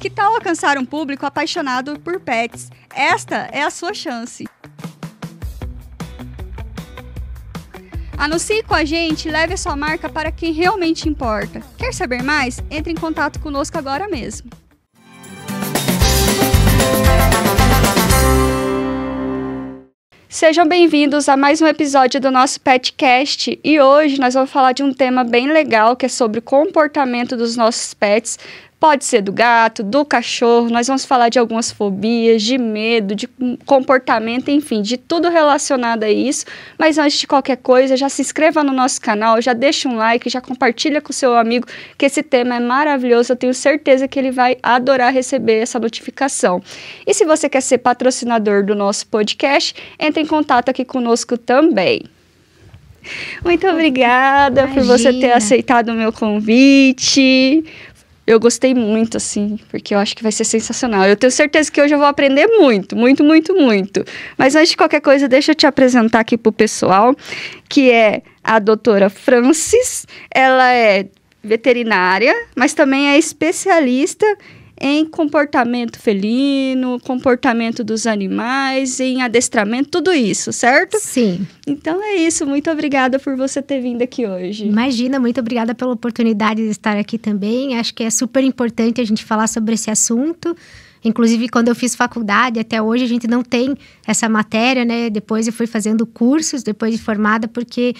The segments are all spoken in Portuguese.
Que tal alcançar um público apaixonado por pets? Esta é a sua chance. Anuncie com a gente e leve a sua marca para quem realmente importa. Quer saber mais? Entre em contato conosco agora mesmo. Sejam bem-vindos a mais um episódio do nosso Petcast e hoje nós vamos falar de um tema bem legal que é sobre o comportamento dos nossos pets. Pode ser do gato, do cachorro, nós vamos falar de algumas fobias, de medo, de comportamento, enfim, de tudo relacionado a isso. Mas antes de qualquer coisa, já se inscreva no nosso canal, já deixa um like, já compartilha com o seu amigo, que esse tema é maravilhoso, eu tenho certeza que ele vai adorar receber essa notificação. E se você quer ser patrocinador do nosso podcast, entre em contato aqui conosco também. Muito obrigada por você ter aceitado o meu convite. Eu gostei muito, assim, porque eu acho que vai ser sensacional. Eu tenho certeza que hoje eu vou aprender muito. Mas antes de qualquer coisa, deixa eu te apresentar aqui pro pessoal, que é a doutora Francis. Ela é veterinária, mas também é especialista em comportamento felino, comportamento dos animais, em adestramento, tudo isso, certo? Sim. Então é isso, muito obrigada por você ter vindo aqui hoje. Imagina, muito obrigada pela oportunidade de estar aqui também. Acho que é super importante a gente falar sobre esse assunto. Inclusive, quando eu fiz faculdade, até hoje a gente não tem essa matéria, né? Depois eu fui fazendo cursos, depois de formada, porque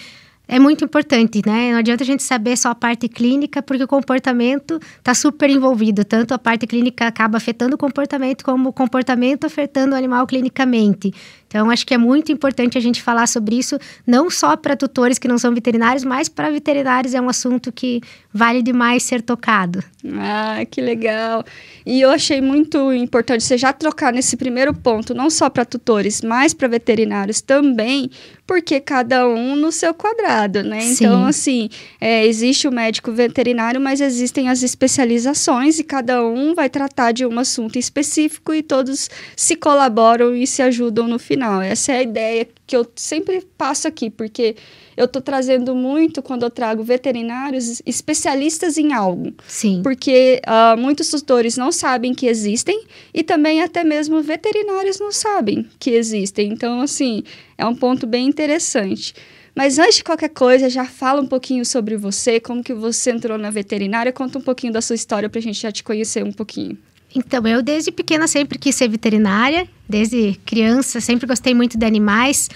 é muito importante, né? Não adianta a gente saber só a parte clínica, porque o comportamento está super envolvido. Tanto a parte clínica acaba afetando o comportamento, como o comportamento afetando o animal clinicamente. Então, acho que é muito importante a gente falar sobre isso, não só para tutores que não são veterinários, mas para veterinários é um assunto que vale demais ser tocado. Ah, que legal! E eu achei muito importante você já trocar nesse primeiro ponto, não só para tutores, mas para veterinários também, porque cada um no seu quadrado, né? Sim. Então, assim, existe o médico veterinário, mas existem as especializações e cada um vai tratar de um assunto específico e todos se colaboram e se ajudam no final. Essa é a ideia que eu sempre passo aqui, porque eu estou trazendo muito, quando eu trago veterinários, especialistas em algo. Sim. Porque muitos tutores não sabem que existem e também até mesmo veterinários não sabem que existem. Então, assim, é um ponto bem interessante. Mas antes de qualquer coisa, já fala um pouquinho sobre você, como que você entrou na veterinária, conta um pouquinho da sua história para a gente já te conhecer um pouquinho. Então, eu desde pequena sempre quis ser veterinária, desde criança sempre gostei muito de animais.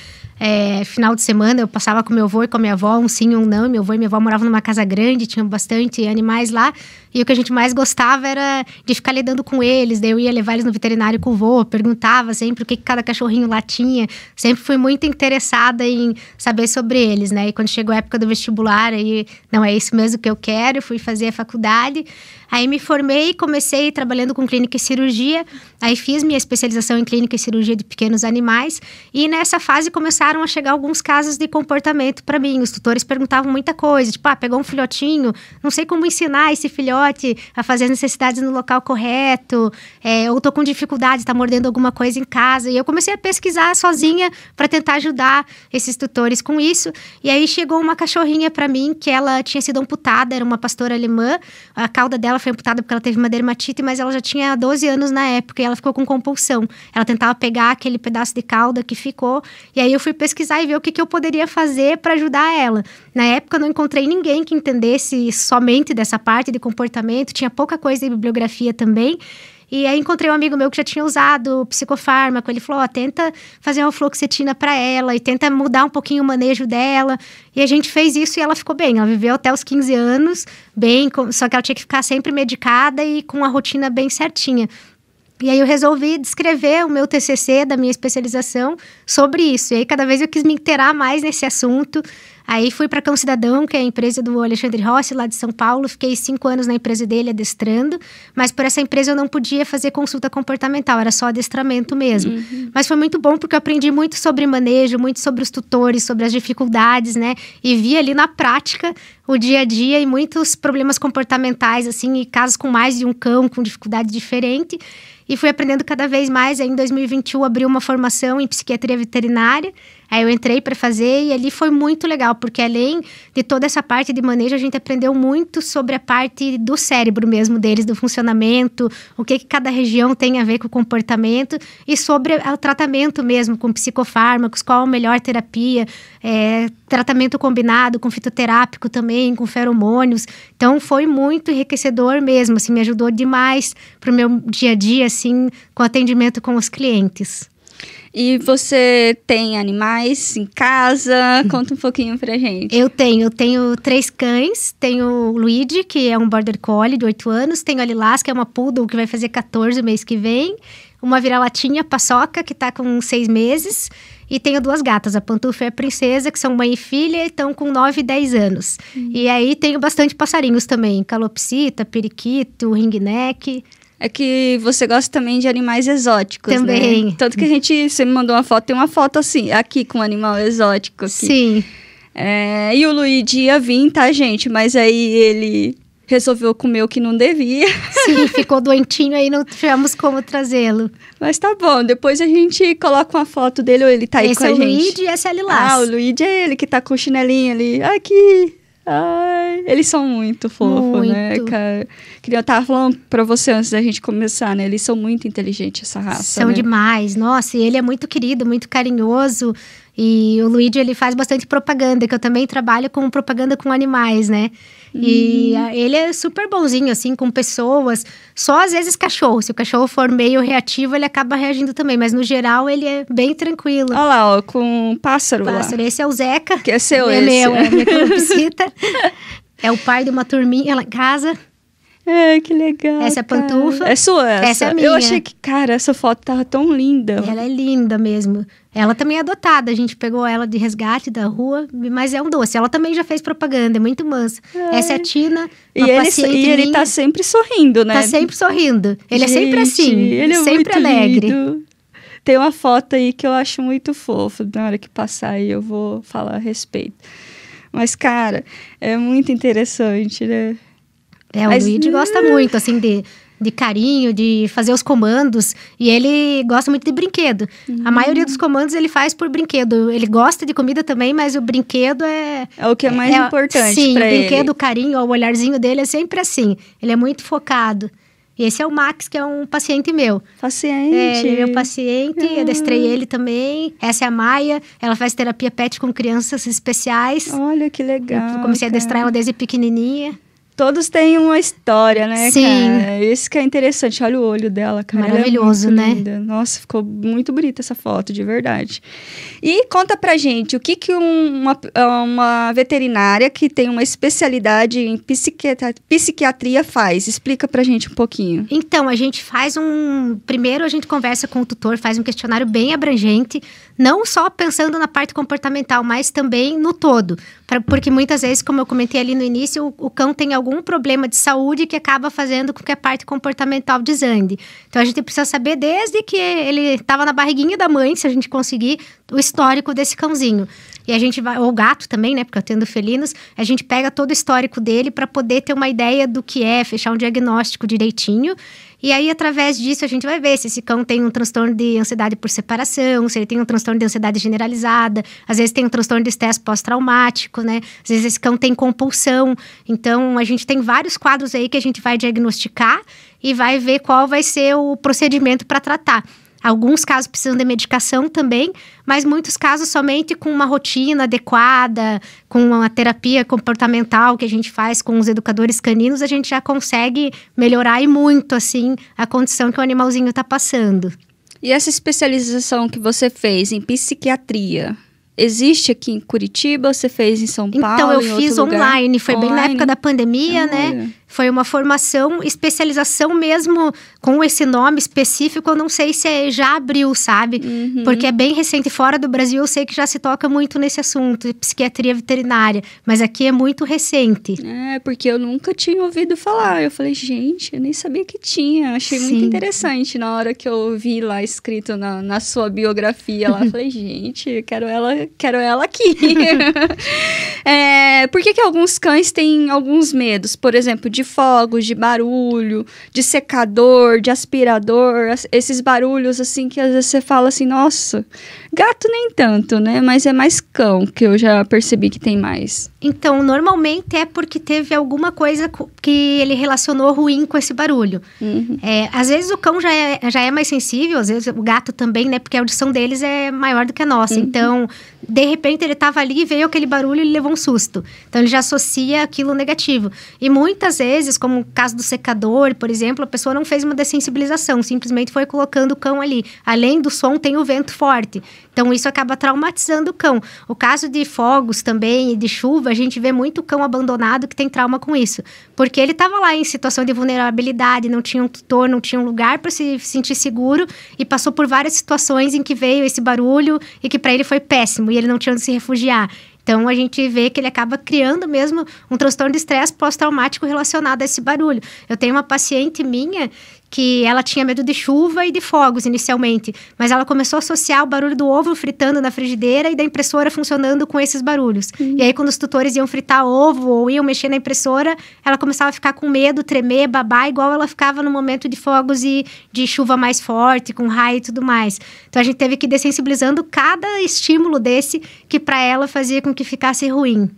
Final de semana eu passava com meu avô e com a minha avó, um sim e um não. Meu avô e minha avó moravam numa casa grande, tinham bastante animais lá. E o que a gente mais gostava era de ficar lidando com eles. Daí eu ia levar eles no veterinário com o avô, perguntava sempre o que cada cachorrinho lá tinha. Sempre fui muito interessada em saber sobre eles, né? E quando chegou a época do vestibular, aí, não, é isso mesmo que eu quero, fui fazer a faculdade. Aí me formei, comecei trabalhando com clínica e cirurgia. Aí fiz minha especialização em clínica e cirurgia de pequenos animais. E nessa fase começaram a chegar alguns casos de comportamento para mim. Os tutores perguntavam muita coisa, tipo, pegou um filhotinho, não sei como ensinar esse filhote a fazer as necessidades no local correto, ou tô com dificuldade, tá mordendo alguma coisa em casa. E eu comecei a pesquisar sozinha para tentar ajudar esses tutores com isso. E aí chegou uma cachorrinha para mim que ela tinha sido amputada, era uma pastora alemã. A cauda dela foi amputada porque ela teve uma dermatite, mas ela já tinha 12 anos na época e ela ficou com compulsão. Ela tentava pegar aquele pedaço de cauda que ficou, e aí eu fui pesquisar e ver o que eu poderia fazer para ajudar ela. Na época eu não encontrei ninguém que entendesse somente dessa parte de comportamento, tinha pouca coisa de bibliografia também. E aí encontrei um amigo meu que já tinha usado psicofármaco. Ele falou, tenta fazer uma fluoxetina para ela e tenta mudar um pouquinho o manejo dela. E a gente fez isso e ela ficou bem. Ela viveu até os 15 anos bem, só que ela tinha que ficar sempre medicada e com a rotina bem certinha. E aí eu resolvi descrever o meu TCC da minha especialização sobre isso. E aí cada vez eu quis me inteirar mais nesse assunto. Aí fui para Cão Cidadão, que é a empresa do Alexandre Rossi, lá de São Paulo. Fiquei 5 anos na empresa dele adestrando. Mas por essa empresa eu não podia fazer consulta comportamental, era só adestramento mesmo. Uhum. Mas foi muito bom porque eu aprendi muito sobre manejo, muito sobre os tutores, sobre as dificuldades, né? E vi ali na prática o dia a dia e muitos problemas comportamentais, assim, e casos com mais de um cão, com dificuldade diferente. E fui aprendendo cada vez mais. Aí, em 2021, abri uma formação em psiquiatria veterinária. Aí eu entrei para fazer e ali foi muito legal, porque além de toda essa parte de manejo, a gente aprendeu muito sobre a parte do cérebro mesmo deles, do funcionamento, o que cada região tem a ver com o comportamento e sobre o tratamento mesmo, com psicofármacos, qual a melhor terapia, tratamento combinado com fitoterápico também, com feromônios. Então, foi muito enriquecedor mesmo, assim, me ajudou demais para o meu dia a dia, assim, com atendimento com os clientes. E você tem animais em casa? Conta um pouquinho pra gente. Eu tenho 3 cães. Tenho o Luigi, que é um Border Collie de 8 anos. Tenho a Lilás, que é uma Poodle, que vai fazer 14 mês que vem. Uma vira-latinha, Paçoca, que tá com 6 meses. E tenho 2 gatas, a Pantufa e a Princesa, que são mãe e filha e estão com 9 e 10 anos. E aí tenho bastante passarinhos também. Calopsita, periquito, ringneck. É que você gosta também de animais exóticos, também, né? Tanto que você me mandou uma foto, tem uma foto assim, aqui com um animal exótico. Aqui. Sim. E o Luigi ia vir, tá, gente? Mas aí ele resolveu comer o que não devia. Sim, ficou doentinho, aí não tivemos como trazê-lo. Mas tá bom, depois a gente coloca uma foto dele ou ele tá aí com a gente. Esse é o Luigi e essa é a Lilás. O Luigi é ele que tá com o chinelinho ali. Aqui. Ai, eles são muito fofos, né, cara? Eu tava falando pra você antes da gente começar, né? Eles são muito inteligentes, essa raça, São demais. Nossa, e ele é muito querido, muito carinhoso. E o Luigi, ele faz bastante propaganda, que eu também trabalho com propaganda com animais, né? E ele é super bonzinho, assim, com pessoas. Só às vezes cachorro. Se o cachorro for meio reativo, ele acaba reagindo também. Mas no geral, ele é bem tranquilo. Olha lá, ó, com um pássaro lá. Esse é o Zeca. Que é seu, esse. É meu, é a minha calopsita. É o pai de uma turminha lá em casa. Que legal. Essa é a Pantufa. É sua essa? Essa é a minha. Eu achei que, cara, essa foto tava tão linda. Ela é linda mesmo. Ela também é adotada. A gente pegou ela de resgate da rua, mas é um doce. Ela também já fez propaganda, é muito mansa. Essa é a Tina, ele tá sempre sorrindo, né? Tá sempre sorrindo. Ele é sempre assim, ele é sempre muito alegre. Lindo. Tem uma foto aí que eu acho muito fofa. Na hora que passar aí eu vou falar a respeito. Mas, cara, é muito interessante, né? O Luigi gosta muito, assim, de carinho, de fazer os comandos. E ele gosta muito de brinquedo. A maioria dos comandos ele faz por brinquedo. Ele gosta de comida também, mas o brinquedo é o que é mais importante sim, pra ele. Sim, o brinquedo, o carinho, o olharzinho dele é sempre assim. Ele é muito focado. E esse é o Max, que é um paciente meu. Paciente? Ele é meu paciente, adestrei ele também. Essa é a Maia, ela faz terapia pet com crianças especiais. Olha, que legal. Eu comecei a adestrar ela desde pequenininha. Todos têm uma história, né, Sim. cara? Isso que é interessante. Olha o olho dela, cara. Maravilhoso, ela é muito né? linda. Nossa, ficou muito bonita essa foto, de verdade. E conta pra gente, o que uma veterinária que tem uma especialidade em psiquiatria faz? Explica pra gente um pouquinho. Então, a gente faz primeiro a gente conversa com o tutor, faz um questionário bem abrangente, não só pensando na parte comportamental, mas também no todo. Porque muitas vezes, como eu comentei ali no início, o cão tem algum problema de saúde que acaba fazendo com que a parte comportamental desande. Então, a gente precisa saber desde que ele estava na barriguinha da mãe, se a gente conseguir, o histórico desse cãozinho. E a gente vai, ou gato também, né, porque eu tendo felinos, a gente pega todo o histórico dele para poder ter uma ideia do que é, fechar um diagnóstico direitinho. E aí, através disso, a gente vai ver se esse cão tem um transtorno de ansiedade por separação, se ele tem um transtorno de ansiedade generalizada, às vezes tem um transtorno de estresse pós-traumático, né? Às vezes esse cão tem compulsão. Então, a gente tem vários quadros aí que a gente vai diagnosticar e vai ver qual vai ser o procedimento para tratar. Alguns casos precisam de medicação também, mas muitos casos somente com uma rotina adequada, com uma terapia comportamental que a gente faz com os educadores caninos, a gente já consegue melhorar e muito, assim, a condição que o animalzinho está passando. E essa especialização que você fez em psiquiatria, existe aqui em Curitiba? Você fez em São Paulo? Então, eu fiz online, foi bem na época da pandemia, né? Foi uma formação, especialização mesmo com esse nome específico, eu não sei se já abriu, sabe? Porque é bem recente. Fora do Brasil, eu sei que já se toca muito nesse assunto, de psiquiatria veterinária. Mas aqui é muito recente. Porque eu nunca tinha ouvido falar. Eu falei, gente, eu nem sabia que tinha. Achei muito interessante na hora que eu vi lá escrito na sua biografia. Lá, eu falei, gente, quero ela aqui. Por que alguns cães têm alguns medos? Por exemplo, de fogos, de barulho, de secador, de aspirador, esses barulhos assim que às vezes você fala assim, nossa, gato nem tanto, né? Mas é mais cão que eu já percebi que tem mais. Então, normalmente é porque teve alguma coisa que ele relacionou ruim com esse barulho. Às vezes o cão já é mais sensível, às vezes o gato também, né? Porque a audição deles é maior do que a nossa. Então, de repente ele estava ali e veio aquele barulho e ele levou um susto. Então, ele já associa aquilo negativo. E muitas vezes, como o caso do secador, por exemplo, a pessoa não fez uma dessensibilização, simplesmente foi colocando o cão ali. Além do som, tem o vento forte. Então, isso acaba traumatizando o cão. O caso de fogos também e de chuva, a gente vê muito cão abandonado que tem trauma com isso. Porque ele estava lá em situação de vulnerabilidade, não tinha um tutor, não tinha um lugar para se sentir seguro e passou por várias situações em que veio esse barulho e que para ele foi péssimo e ele não tinha onde se refugiar. Então, a gente vê que ele acaba criando mesmo um transtorno de estresse pós-traumático relacionado a esse barulho. Eu tenho uma paciente minha que ela tinha medo de chuva e de fogos inicialmente, mas ela começou a associar o barulho do ovo fritando na frigideira e da impressora funcionando com esses barulhos. E aí, quando os tutores iam fritar ovo ou iam mexer na impressora, ela começava a ficar com medo, tremer, babar, igual ela ficava no momento de fogos e de chuva mais forte, com raio e tudo mais. Então, a gente teve que ir dessensibilizando cada estímulo desse que para ela fazia com que ficasse ruim.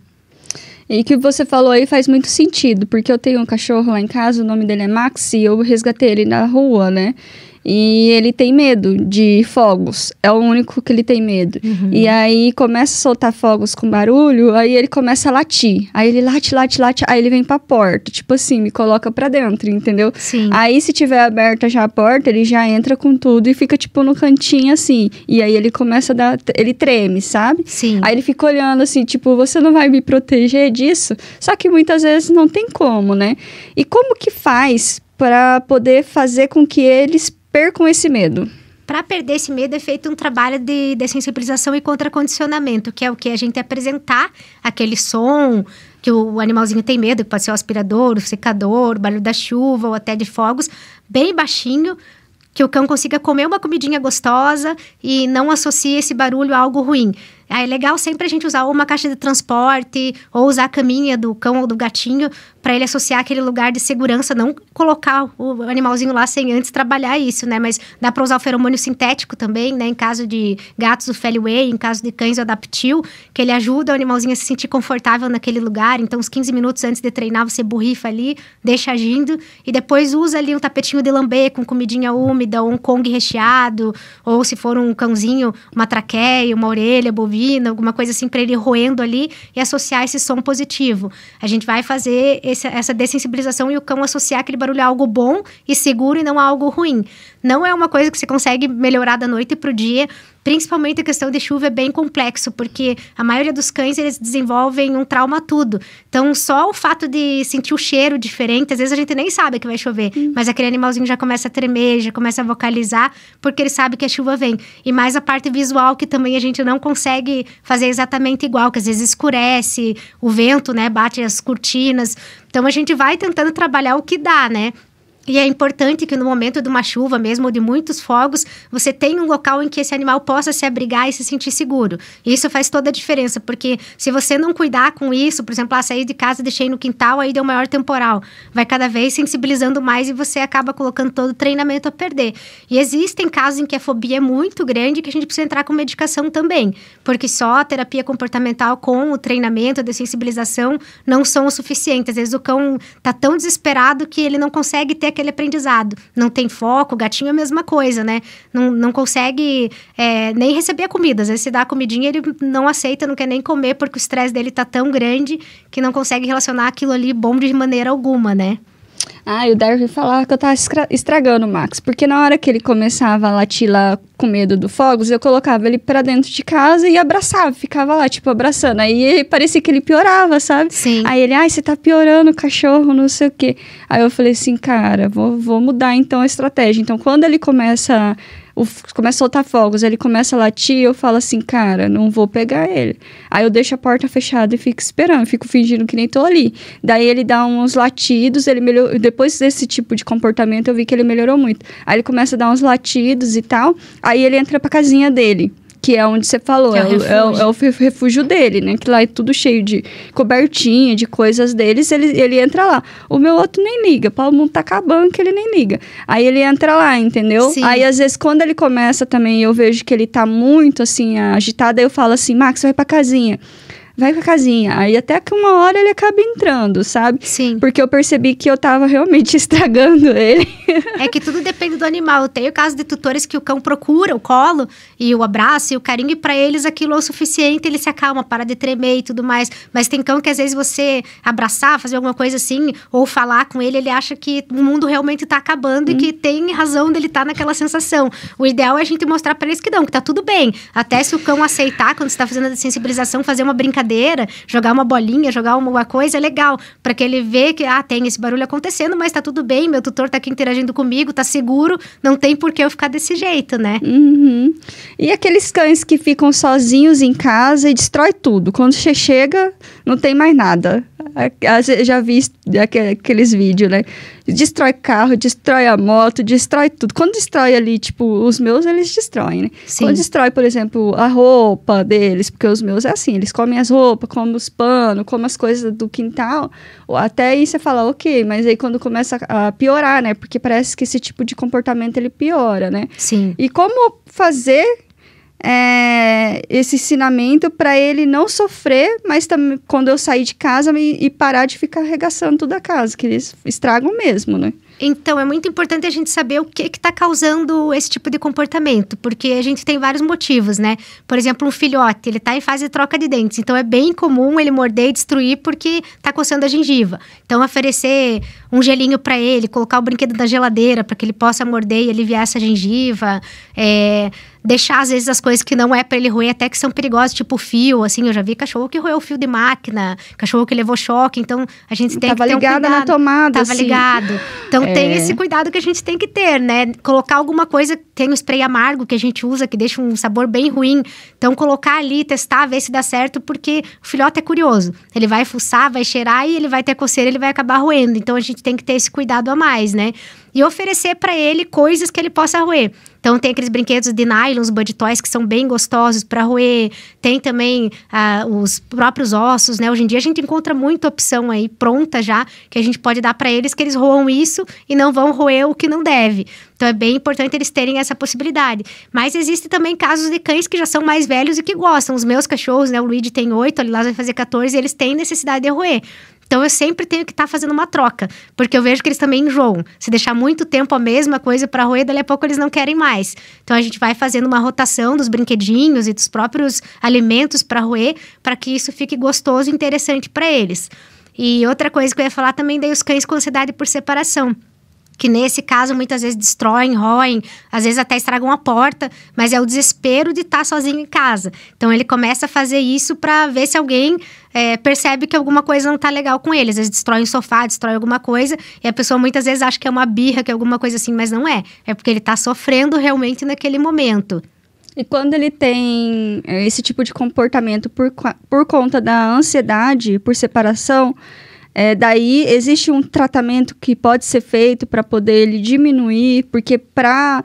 E o que você falou aí faz muito sentido, porque eu tenho um cachorro lá em casa, o nome dele é Max, e eu resgatei ele na rua, né? E ele tem medo de fogos, é o único que ele tem medo. E aí começa a soltar fogos com barulho, aí ele começa a latir. Aí ele late, aí ele vem pra porta, tipo assim, me coloca pra dentro, entendeu? Sim. Aí se tiver aberta já a porta, ele já entra com tudo e fica tipo no cantinho assim. E aí ele começa a dar, ele treme, sabe? Sim. Aí ele fica olhando assim, tipo, você não vai me proteger disso? Só que muitas vezes não tem como, né? E como que faz para poder fazer com que eles percam esse medo? Para perder esse medo é feito um trabalho de dessensibilização e contracondicionamento, que é o que a gente apresentar aquele som que o animalzinho tem medo, que pode ser o aspirador, o secador, o barulho da chuva ou até de fogos, bem baixinho, que o cão consiga comer uma comidinha gostosa e não associe esse barulho a algo ruim. É legal sempre a gente usar ou uma caixa de transporte ou usar a caminha do cão ou do gatinho para ele associar aquele lugar de segurança, não colocar o animalzinho lá sem antes trabalhar isso, né? Mas dá para usar o feromônio sintético também, né? Em caso de gatos, o Feliway, em caso de cães, o Adaptil, que ele ajuda o animalzinho a se sentir confortável naquele lugar. Então, uns 15 minutos antes de treinar, você borrifa ali, deixa agindo e depois usa ali um tapetinho de lamber com comidinha úmida ou um Kong recheado, ou se for um cãozinho, uma traqueia, uma orelha bovina, alguma coisa assim para ele roendo ali e associar esse som positivo. A gente vai fazer essa dessensibilização e o cão associar aquele barulho a algo bom e seguro e não a algo ruim. Não é uma coisa que você consegue melhorar da noite para o dia. Principalmente a questão de chuva é bem complexo, porque a maioria dos cães, eles desenvolvem um trauma tudo. Então, só o fato de sentir o cheiro diferente, às vezes a gente nem sabe que vai chover, mas aquele animalzinho já começa a tremer, já começa a vocalizar, porque ele sabe que a chuva vem. E mais a parte visual, que também a gente não consegue fazer exatamente igual, que às vezes escurece, o vento, né, bate as cortinas. Então, a gente vai tentando trabalhar o que dá, né? E é importante que no momento de uma chuva mesmo, ou de muitos fogos, você tenha um local em que esse animal possa se abrigar e se sentir seguro. E isso faz toda a diferença, porque se você não cuidar com isso, por exemplo, sair de casa, deixei no quintal, aí deu maior temporal. Vai cada vez sensibilizando mais e você acaba colocando todo o treinamento a perder. E existem casos em que a fobia é muito grande que a gente precisa entrar com medicação também, porque só a terapia comportamental com o treinamento de sensibilização não são o suficiente. Às vezes o cão tá tão desesperado que ele não consegue ter aquele aprendizado, não tem foco, o gatinho é a mesma coisa, né? Não consegue nem receber a comida, às vezes se dá a comidinha ele não aceita, não quer nem comer porque o estresse dele tá tão grande que não consegue relacionar aquilo ali bom de maneira alguma, né? O Darwin falava que eu tava estragando o Max, porque na hora que ele começava a latir lá com medo do fogos, eu colocava ele pra dentro de casa e abraçava, ficava lá, tipo, abraçando. Aí parecia que ele piorava, sabe? Sim. Aí ele, você tá piorando o cachorro, não sei o quê. Aí eu falei assim, cara, vou mudar então a estratégia. Então, quando ele começa a soltar fogos, ele começa a latir, eu falo assim, cara, não vou pegar ele. Aí eu deixo a porta fechada e fico esperando, fico fingindo que nem tô ali. Daí ele dá uns latidos, ele melhorou. Depois desse tipo de comportamento, eu vi que ele melhorou muito. Aí ele começa a dar uns latidos e tal, aí ele entra pra casinha dele, que é onde você falou, é o refúgio dele, né? Que lá é tudo cheio de cobertinha, de coisas deles, ele entra lá. O meu outro nem liga, o mundo tá acabando que ele nem liga. Aí ele entra lá, entendeu? Sim. Aí, às vezes, quando ele começa também, eu vejo que ele tá muito, assim, agitado, aí eu falo assim, Max, vai pra casinha. Vai pra casinha. Aí até que uma hora ele acaba entrando, sabe? Sim. Porque eu percebi que eu tava realmente estragando ele. É que tudo depende do animal. Tem o caso de tutores que o cão procura o colo e o abraço e o carinho, e pra eles aquilo é o suficiente, ele se acalma, para de tremer e tudo mais. Mas tem cão que às vezes você abraçar, fazer alguma coisa assim, ou falar com ele acha que o mundo realmente tá acabando e que tem razão dele estar naquela sensação. O ideal é a gente mostrar pra eles que não, que tá tudo bem. Até se o cão aceitar, quando você tá fazendo a sensibilização, fazer uma brincadeira, jogar uma bolinha, jogar uma coisa, é legal. Pra que ele vê que, tem esse barulho acontecendo, mas tá tudo bem, meu tutor tá aqui interagindo comigo, tá seguro, não tem por que eu ficar desse jeito, né? Uhum. E aqueles cães que ficam sozinhos em casa e destrói tudo. Quando você chega, não tem mais nada. Eu já vi aqueles vídeos, né? Destrói carro, destrói a moto, destrói tudo. Quando destrói ali, tipo, os meus, eles destroem, né? Sim. Quando destrói, por exemplo, a roupa deles, porque os meus é assim, eles comem as roupas, comem os panos, comem as coisas do quintal. Até aí você fala, ok, mas aí quando começa a piorar, né? Porque parece que esse tipo de comportamento, ele piora, né? Sim. E como fazer esse ensinamento para ele não sofrer, mas também quando eu sair de casa e parar de ficar arregaçando toda a casa, que eles estragam mesmo, né? Então, é muito importante a gente saber o que está causando esse tipo de comportamento, porque a gente tem vários motivos, né? Por exemplo, um filhote, ele está em fase de troca de dentes, então é bem comum ele morder e destruir porque está coçando a gengiva. Então, oferecer um gelinho para ele, colocar o brinquedo na geladeira para que ele possa morder e aliviar essa gengiva, deixar, às vezes, as coisas que não é para ele roer, até que são perigosas, tipo fio, assim, eu já vi cachorro que roeu fio de máquina, cachorro que levou choque, então a gente tem que ter um cuidado. Tava ligada na tomada, Tava assim. ligado. Então tem esse cuidado que a gente tem que ter, né? Colocar alguma coisa, tem um spray amargo que a gente usa, que deixa um sabor bem ruim, então colocar ali, testar, ver se dá certo, porque o filhote é curioso, ele vai fuçar, vai cheirar e ele vai ter coceira, ele vai acabar roendo, então a gente tem que ter esse cuidado a mais, né? E oferecer para ele coisas que ele possa roer. Então, tem aqueles brinquedos de nylon, os Bud Toys, que são bem gostosos para roer. Tem também os próprios ossos, né? Hoje em dia, a gente encontra muita opção aí pronta já, que a gente pode dar para eles, que eles roam isso e não vão roer o que não deve. Então, é bem importante eles terem essa possibilidade. Mas existem também casos de cães que já são mais velhos e que gostam. Os meus cachorros, né? O Luigi tem 8, ali lá vai fazer 14, e eles têm necessidade de roer. Então, eu sempre tenho que estar fazendo uma troca, porque eu vejo que eles também enjoam. Se deixar muito tempo a mesma coisa para roer, dali a pouco eles não querem mais. Então, a gente vai fazendo uma rotação dos brinquedinhos e dos próprios alimentos para roer, para que isso fique gostoso e interessante para eles. E outra coisa que eu ia falar também, daí os cães com ansiedade por separação. Que nesse caso, muitas vezes destroem, roem, às vezes até estragam a porta, mas é o desespero de estar sozinho em casa. Então, ele começa a fazer isso para ver se alguém percebe que alguma coisa não tá legal com ele. Às vezes destrói um sofá, destrói alguma coisa, e a pessoa muitas vezes acha que é uma birra, que é alguma coisa assim, mas não é. É porque ele tá sofrendo realmente naquele momento. E quando ele tem esse tipo de comportamento por conta da ansiedade, por separação, daí existe um tratamento que pode ser feito para poder ele diminuir, porque para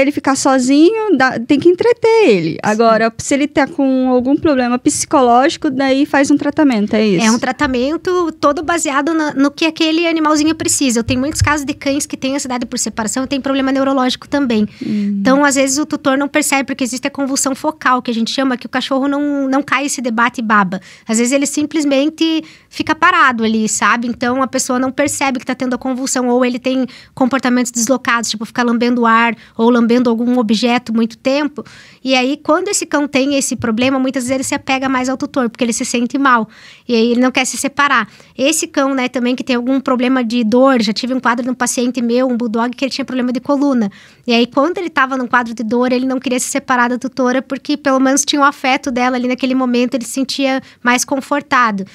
ele ficar sozinho, tem que entreter ele. Sim. Agora, se ele tá com algum problema psicológico, daí faz um tratamento, é isso? É um tratamento todo baseado no que aquele animalzinho precisa. Eu tenho muitos casos de cães que têm ansiedade por separação e tem problema neurológico também. Então, às vezes, o tutor não percebe, porque existe a convulsão focal, que a gente chama, que o cachorro não cai e se debate e baba. Às vezes, ele simplesmente fica parado ali, sabe? Então, a pessoa não percebe que tá tendo a convulsão, ou ele tem comportamentos deslocados, tipo, ficar lambendo o ar, ou lambendo algum objeto muito tempo. E aí, quando esse cão tem esse problema, muitas vezes ele se apega mais ao tutor, porque ele se sente mal. E aí ele não quer se separar. Esse cão, né, também que tem algum problema de dor, já tive um quadro de um paciente meu, um bulldog, que ele tinha problema de coluna. E aí, quando ele estava num quadro de dor, ele não queria se separar da tutora, porque pelo menos tinha o afeto dela ali naquele momento, ele se sentia mais confortado.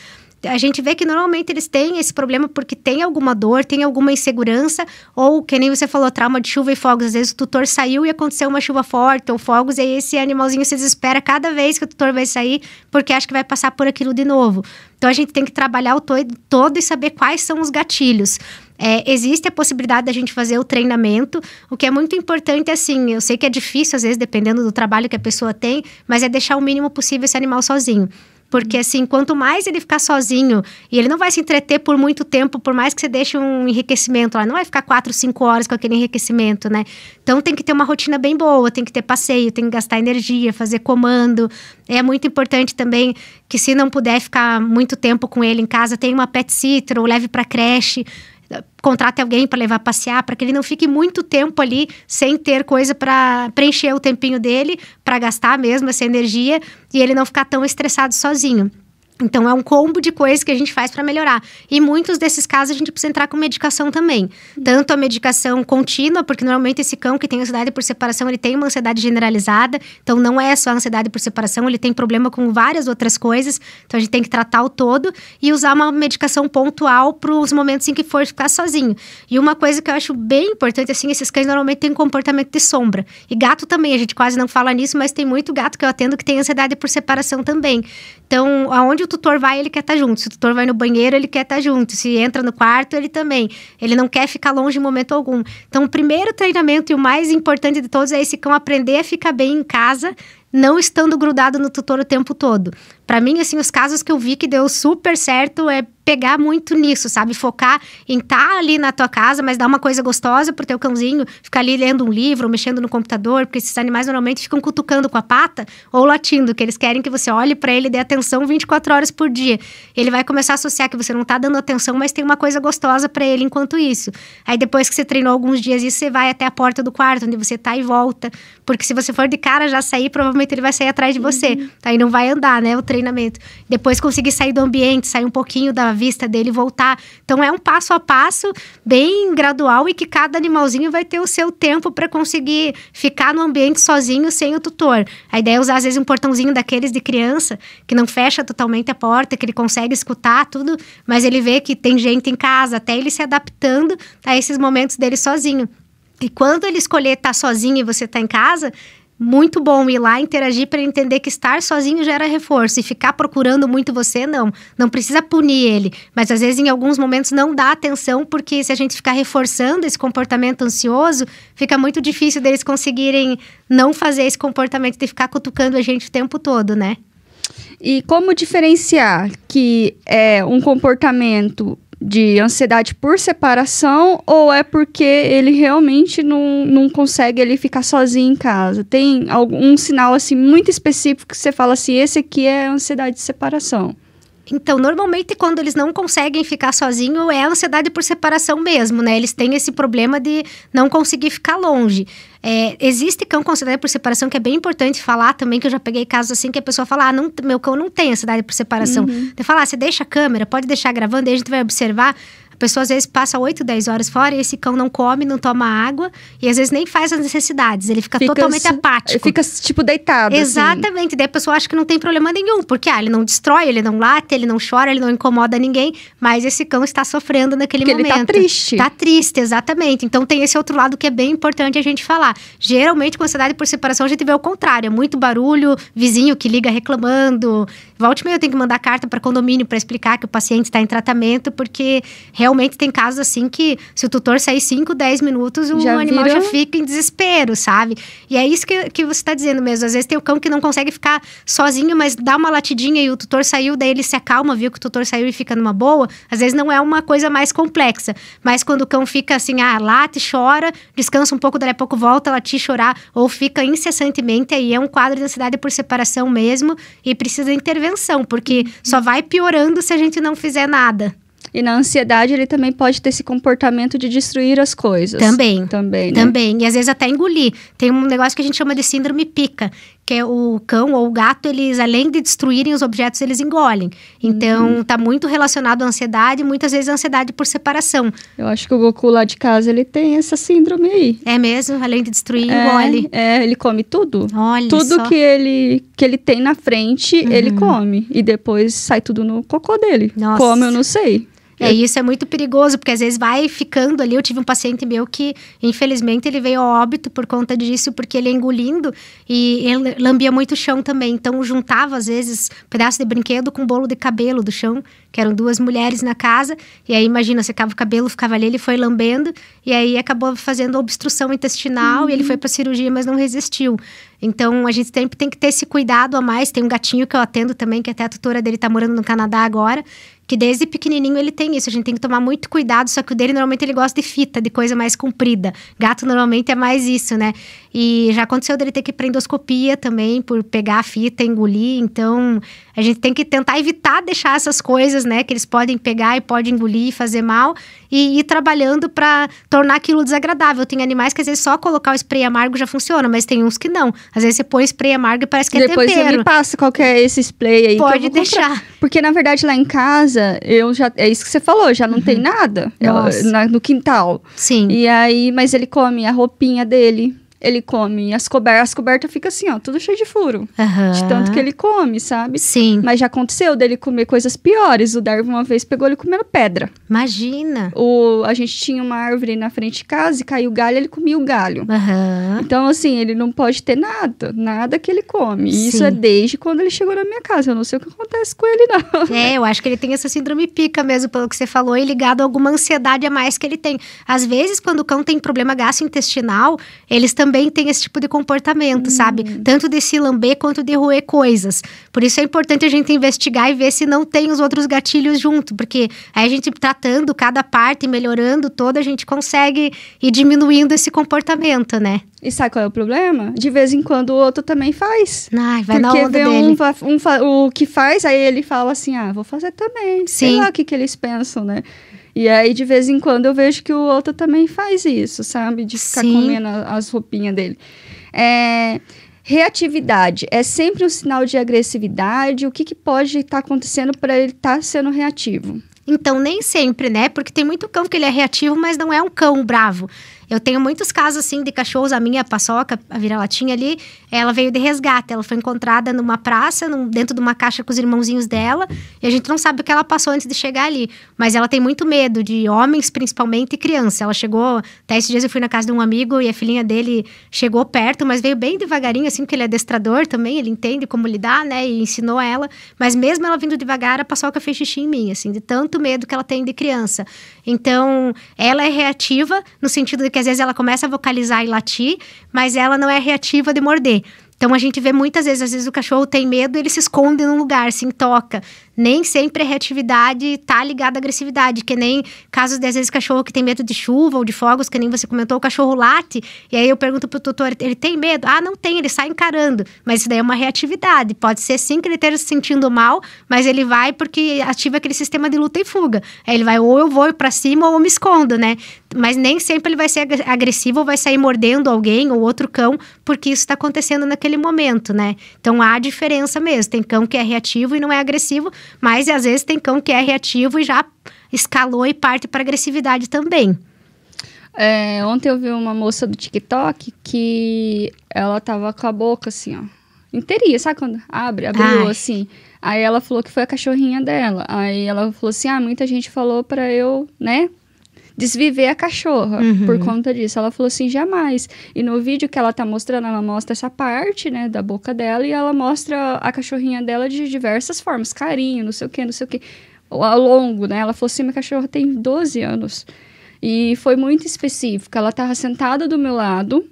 A gente vê que normalmente eles têm esse problema porque tem alguma dor, tem alguma insegurança, ou, que nem você falou, trauma de chuva e fogos. Às vezes o tutor saiu e aconteceu uma chuva forte ou fogos, e aí esse animalzinho se desespera cada vez que o tutor vai sair, porque acha que vai passar por aquilo de novo. Então a gente tem que trabalhar o todo e saber quais são os gatilhos. Existe a possibilidade da gente fazer o treinamento. O que é muito importante, assim, eu sei que é difícil, às vezes, dependendo do trabalho que a pessoa tem, mas é deixar o mínimo possível esse animal sozinho. Porque, assim, quanto mais ele ficar sozinho, e ele não vai se entreter por muito tempo, por mais que você deixe um enriquecimento lá, não vai ficar 4, 5 horas com aquele enriquecimento, né? Então, tem que ter uma rotina bem boa, tem que ter passeio, tem que gastar energia, fazer comando. É muito importante também que, se não puder ficar muito tempo com ele em casa, tenha uma pet sitter ou leve para creche, contrate alguém para levar a passear, para que ele não fique muito tempo ali sem ter coisa para preencher o tempinho dele, para gastar mesmo essa energia e ele não ficar tão estressado sozinho. Então, é um combo de coisas que a gente faz para melhorar. E muitos desses casos a gente precisa entrar com medicação também. Tanto a medicação contínua, porque normalmente esse cão que tem ansiedade por separação, ele tem uma ansiedade generalizada. Então, não é só ansiedade por separação, ele tem problema com várias outras coisas. Então, a gente tem que tratar o todo e usar uma medicação pontual para os momentos em que for ficar sozinho. E uma coisa que eu acho bem importante, assim, esses cães normalmente têm comportamento de sombra. E gato também, a gente quase não fala nisso, mas tem muito gato que eu atendo que tem ansiedade por separação também. Então, aonde o tutor vai, ele quer estar junto. Se o tutor vai no banheiro, ele quer estar junto. Se entra no quarto, ele também. Ele não quer ficar longe em momento algum. Então, o primeiro treinamento e o mais importante de todos é esse cão aprender a ficar bem em casa, não estando grudado no tutor o tempo todo. Para mim, assim, os casos que eu vi que deu super certo é pegar muito nisso, sabe? Focar em estar ali na tua casa, mas dar uma coisa gostosa pro teu cãozinho, ficar ali lendo um livro, ou mexendo no computador, porque esses animais normalmente ficam cutucando com a pata ou latindo, que eles querem que você olhe para ele e dê atenção 24 horas por dia. Ele vai começar a associar que você não tá dando atenção, mas tem uma coisa gostosa para ele enquanto isso. Aí depois que você treinou alguns dias isso, você vai até a porta do quarto onde você tá e volta, porque se você for de cara já sair, provavelmente ele vai sair atrás de você. Aí não vai andar, né, o treinamento. Depois conseguir sair do ambiente, sair um pouquinho da vista dele e voltar. Então é um passo a passo bem gradual e que cada animalzinho vai ter o seu tempo para conseguir ficar no ambiente sozinho sem o tutor. A ideia é usar às vezes um portãozinho daqueles de criança que não fecha totalmente a porta, que ele consegue escutar tudo, mas ele vê que tem gente em casa, até ele se adaptando a esses momentos dele sozinho. E quando ele escolher estar sozinho e você tá em casa, muito bom ir lá interagir para ele entender que estar sozinho gera reforço e ficar procurando muito você, não precisa punir ele, mas às vezes em alguns momentos não dá atenção, porque se a gente ficar reforçando esse comportamento ansioso, fica muito difícil deles conseguirem não fazer esse comportamento de ficar cutucando a gente o tempo todo, né? E como diferenciar que é um comportamento de ansiedade por separação ou é porque ele realmente não consegue ele ficar sozinho em casa? Tem algum sinal assim muito específico que você fala assim, esse aqui é ansiedade de separação? Então, normalmente, quando eles não conseguem ficar sozinhos, é ansiedade por separação mesmo, né? Eles têm esse problema de não conseguir ficar longe. Existe cão com ansiedade por separação, que é bem importante falar também, que eu já peguei casos assim, que a pessoa fala, meu cão não tem ansiedade por separação. Você fala, você deixa a câmera, pode deixar gravando, aí a gente vai observar. A pessoa às vezes passa 8, 10 horas fora e esse cão não come, não toma água e às vezes nem faz as necessidades. Ele fica totalmente apático. Fica tipo deitado. Exatamente. Assim. Daí a pessoa acha que não tem problema nenhum, porque ele não destrói, ele não late, ele não chora, ele não incomoda ninguém, mas esse cão está sofrendo naquele momento. Ele tá triste. Tá triste, exatamente. Então tem esse outro lado que é bem importante a gente falar. Geralmente com ansiedade por separação a gente vê o contrário, é muito barulho, vizinho que liga reclamando. Volta e meia eu tenho que mandar carta para condomínio para explicar que o paciente está em tratamento, porque realmente tem casos assim que se o tutor sair 5, 10 minutos, o animal já fica em desespero, sabe? E é isso que você está dizendo mesmo. Às vezes tem o cão que não consegue ficar sozinho, mas dá uma latidinha e o tutor saiu, daí ele se acalma, viu que o tutor saiu e fica numa boa. Às vezes não é uma coisa mais complexa, mas quando o cão fica assim, late, chora, descansa um pouco, daí a pouco volta a latir, chorar, ou fica incessantemente, aí é um quadro de ansiedade por separação mesmo e precisa de intervenção, porque só vai piorando se a gente não fizer nada. E na ansiedade, ele também pode ter esse comportamento de destruir as coisas. Também, né? Também. E às vezes até engolir. Tem um negócio que a gente chama de síndrome pica, que é o cão ou o gato, eles, além de destruírem os objetos, eles engolem. Então, tá muito relacionado à ansiedade, muitas vezes a ansiedade por separação. Eu acho que o Goku lá de casa, ele tem essa síndrome aí. É mesmo? Além de destruir, engole. Ele come tudo. Olha tudo só. que ele tem na frente, ele come. E depois sai tudo no cocô dele. Nossa. Como, eu não sei. Isso é muito perigoso, porque às vezes vai ficando ali. Eu tive um paciente meu que, infelizmente, ele veio ao óbito por conta disso, porque ele ia engolindo e ele lambia muito o chão também. Então, juntava, às vezes, pedaço de brinquedo com bolo de cabelo do chão, que eram 2 mulheres na casa. E aí, imagina, secava o cabelo, ficava ali, ele foi lambendo. E aí, acabou fazendo obstrução intestinal e ele foi pra cirurgia, mas não resistiu. Então, a gente sempre tem que ter esse cuidado a mais. Tem um gatinho que eu atendo também, que até a tutora dele tá morando no Canadá agora, que desde pequenininho ele tem isso. A gente tem que tomar muito cuidado, só que o dele normalmente ele gosta de fita, de coisa mais comprida. Gato normalmente é mais isso, né? E já aconteceu dele ter que ir pra endoscopia também, por pegar a fita e engolir. Então, a gente tem que tentar evitar deixar essas coisas, né? Que eles podem pegar e podem engolir e fazer mal. E ir trabalhando pra tornar aquilo desagradável. Tem animais que às vezes só colocar o spray amargo já funciona, mas tem uns que não. Às vezes você põe spray amargo e parece que é tempero. Depois você me passa qual que é esse spray aí. Pode deixar. Porque, na verdade, lá em casa, é isso que você falou, já não tem nada no quintal. Sim. E aí, mas ele come a roupinha dele. Ele come as cobertas ficam assim, ó, tudo cheio de furo. De tanto que ele come, sabe? Sim. Mas já aconteceu dele comer coisas piores. O Darwin uma vez pegou ele comendo pedra. Imagina. A gente tinha uma árvore na frente de casa e caiu o galho, ele comia o galho. Então, assim, ele não pode ter nada que ele come. E isso é desde quando ele chegou na minha casa. Eu não sei o que acontece com ele, não. Eu acho que ele tem essa síndrome pica mesmo, pelo que você falou, e ligado a alguma ansiedade a mais que ele tem. Às vezes, quando o cão tem problema gastrointestinal, eles também têm esse tipo de comportamento, sabe? Tanto de se lamber quanto de roer coisas. Por isso é importante a gente investigar e ver se não tem os outros gatilhos junto, porque aí a gente tratando cada parte, melhorando toda, a gente consegue ir diminuindo esse comportamento, né? E sabe qual é o problema? De vez em quando o outro também faz. Ai, vai porque na onda dele. O que faz, aí ele fala assim, vou fazer também. Sei lá o que eles pensam, né? E aí, de vez em quando, eu vejo que o outro também faz isso, sabe? De ficar comendo as roupinhas dele. Reatividade. É sempre um sinal de agressividade? O que pode estar acontecendo para ele estar sendo reativo? Então, nem sempre, né? Porque tem muito cão que ele é reativo, mas não é um cão bravo. Eu tenho muitos casos, assim, de cachorros. A minha paçoca, a vira-latinha ali, ela veio de resgate. Ela foi encontrada numa praça, dentro de uma caixa com os irmãozinhos dela. E a gente não sabe o que ela passou antes de chegar ali. Mas ela tem muito medo de homens, principalmente, e criança. Ela chegou... Até esses dias eu fui na casa de um amigo e a filhinha dele chegou perto, mas veio bem devagarinho, assim, porque ele é adestrador também. Ele entende como lidar, né? E ensinou ela. Mas mesmo ela vindo devagar, a paçoca fez xixi em mim, assim, de tanto medo que ela tem de criança. Então, ela é reativa no sentido de que às vezes ela começa a vocalizar e latir, mas ela não é reativa de morder. Então, a gente vê muitas vezes, às vezes o cachorro tem medo, ele se esconde num lugar, se intoca. Nem sempre a reatividade tá ligada à agressividade, que nem casos de, às vezes, cachorro que tem medo de chuva ou de fogos, que nem você comentou, o cachorro late, e aí eu pergunto pro tutor, ele tem medo? Não tem, ele sai encarando. Mas isso daí é uma reatividade. Pode ser sim que ele esteja se sentindo mal, mas ele vai porque ativa aquele sistema de luta e fuga. Aí ele vai, ou eu vou pra cima ou eu me escondo, né? Mas nem sempre ele vai ser agressivo ou vai sair mordendo alguém ou outro cão, porque isso está acontecendo naquele momento, né? Então, há diferença mesmo. Tem cão que é reativo e não é agressivo, mas às vezes tem cão que é reativo e já escalou e parte para agressividade também. Ontem eu vi uma moça do TikTok que ela tava com a boca assim, ó, inteirinha, sabe quando abriu assim. Aí ela falou que foi a cachorrinha dela. Aí ela falou assim, muita gente falou pra eu, né, desviver a cachorra por conta disso. Ela falou assim, jamais. E no vídeo que ela tá mostrando, ela mostra essa parte, né, da boca dela, e ela mostra a cachorrinha dela de diversas formas, carinho, não sei o que, ao longo, né, ela falou assim, minha cachorra tem 12 anos, e foi muito específica. Ela tava sentada do meu lado,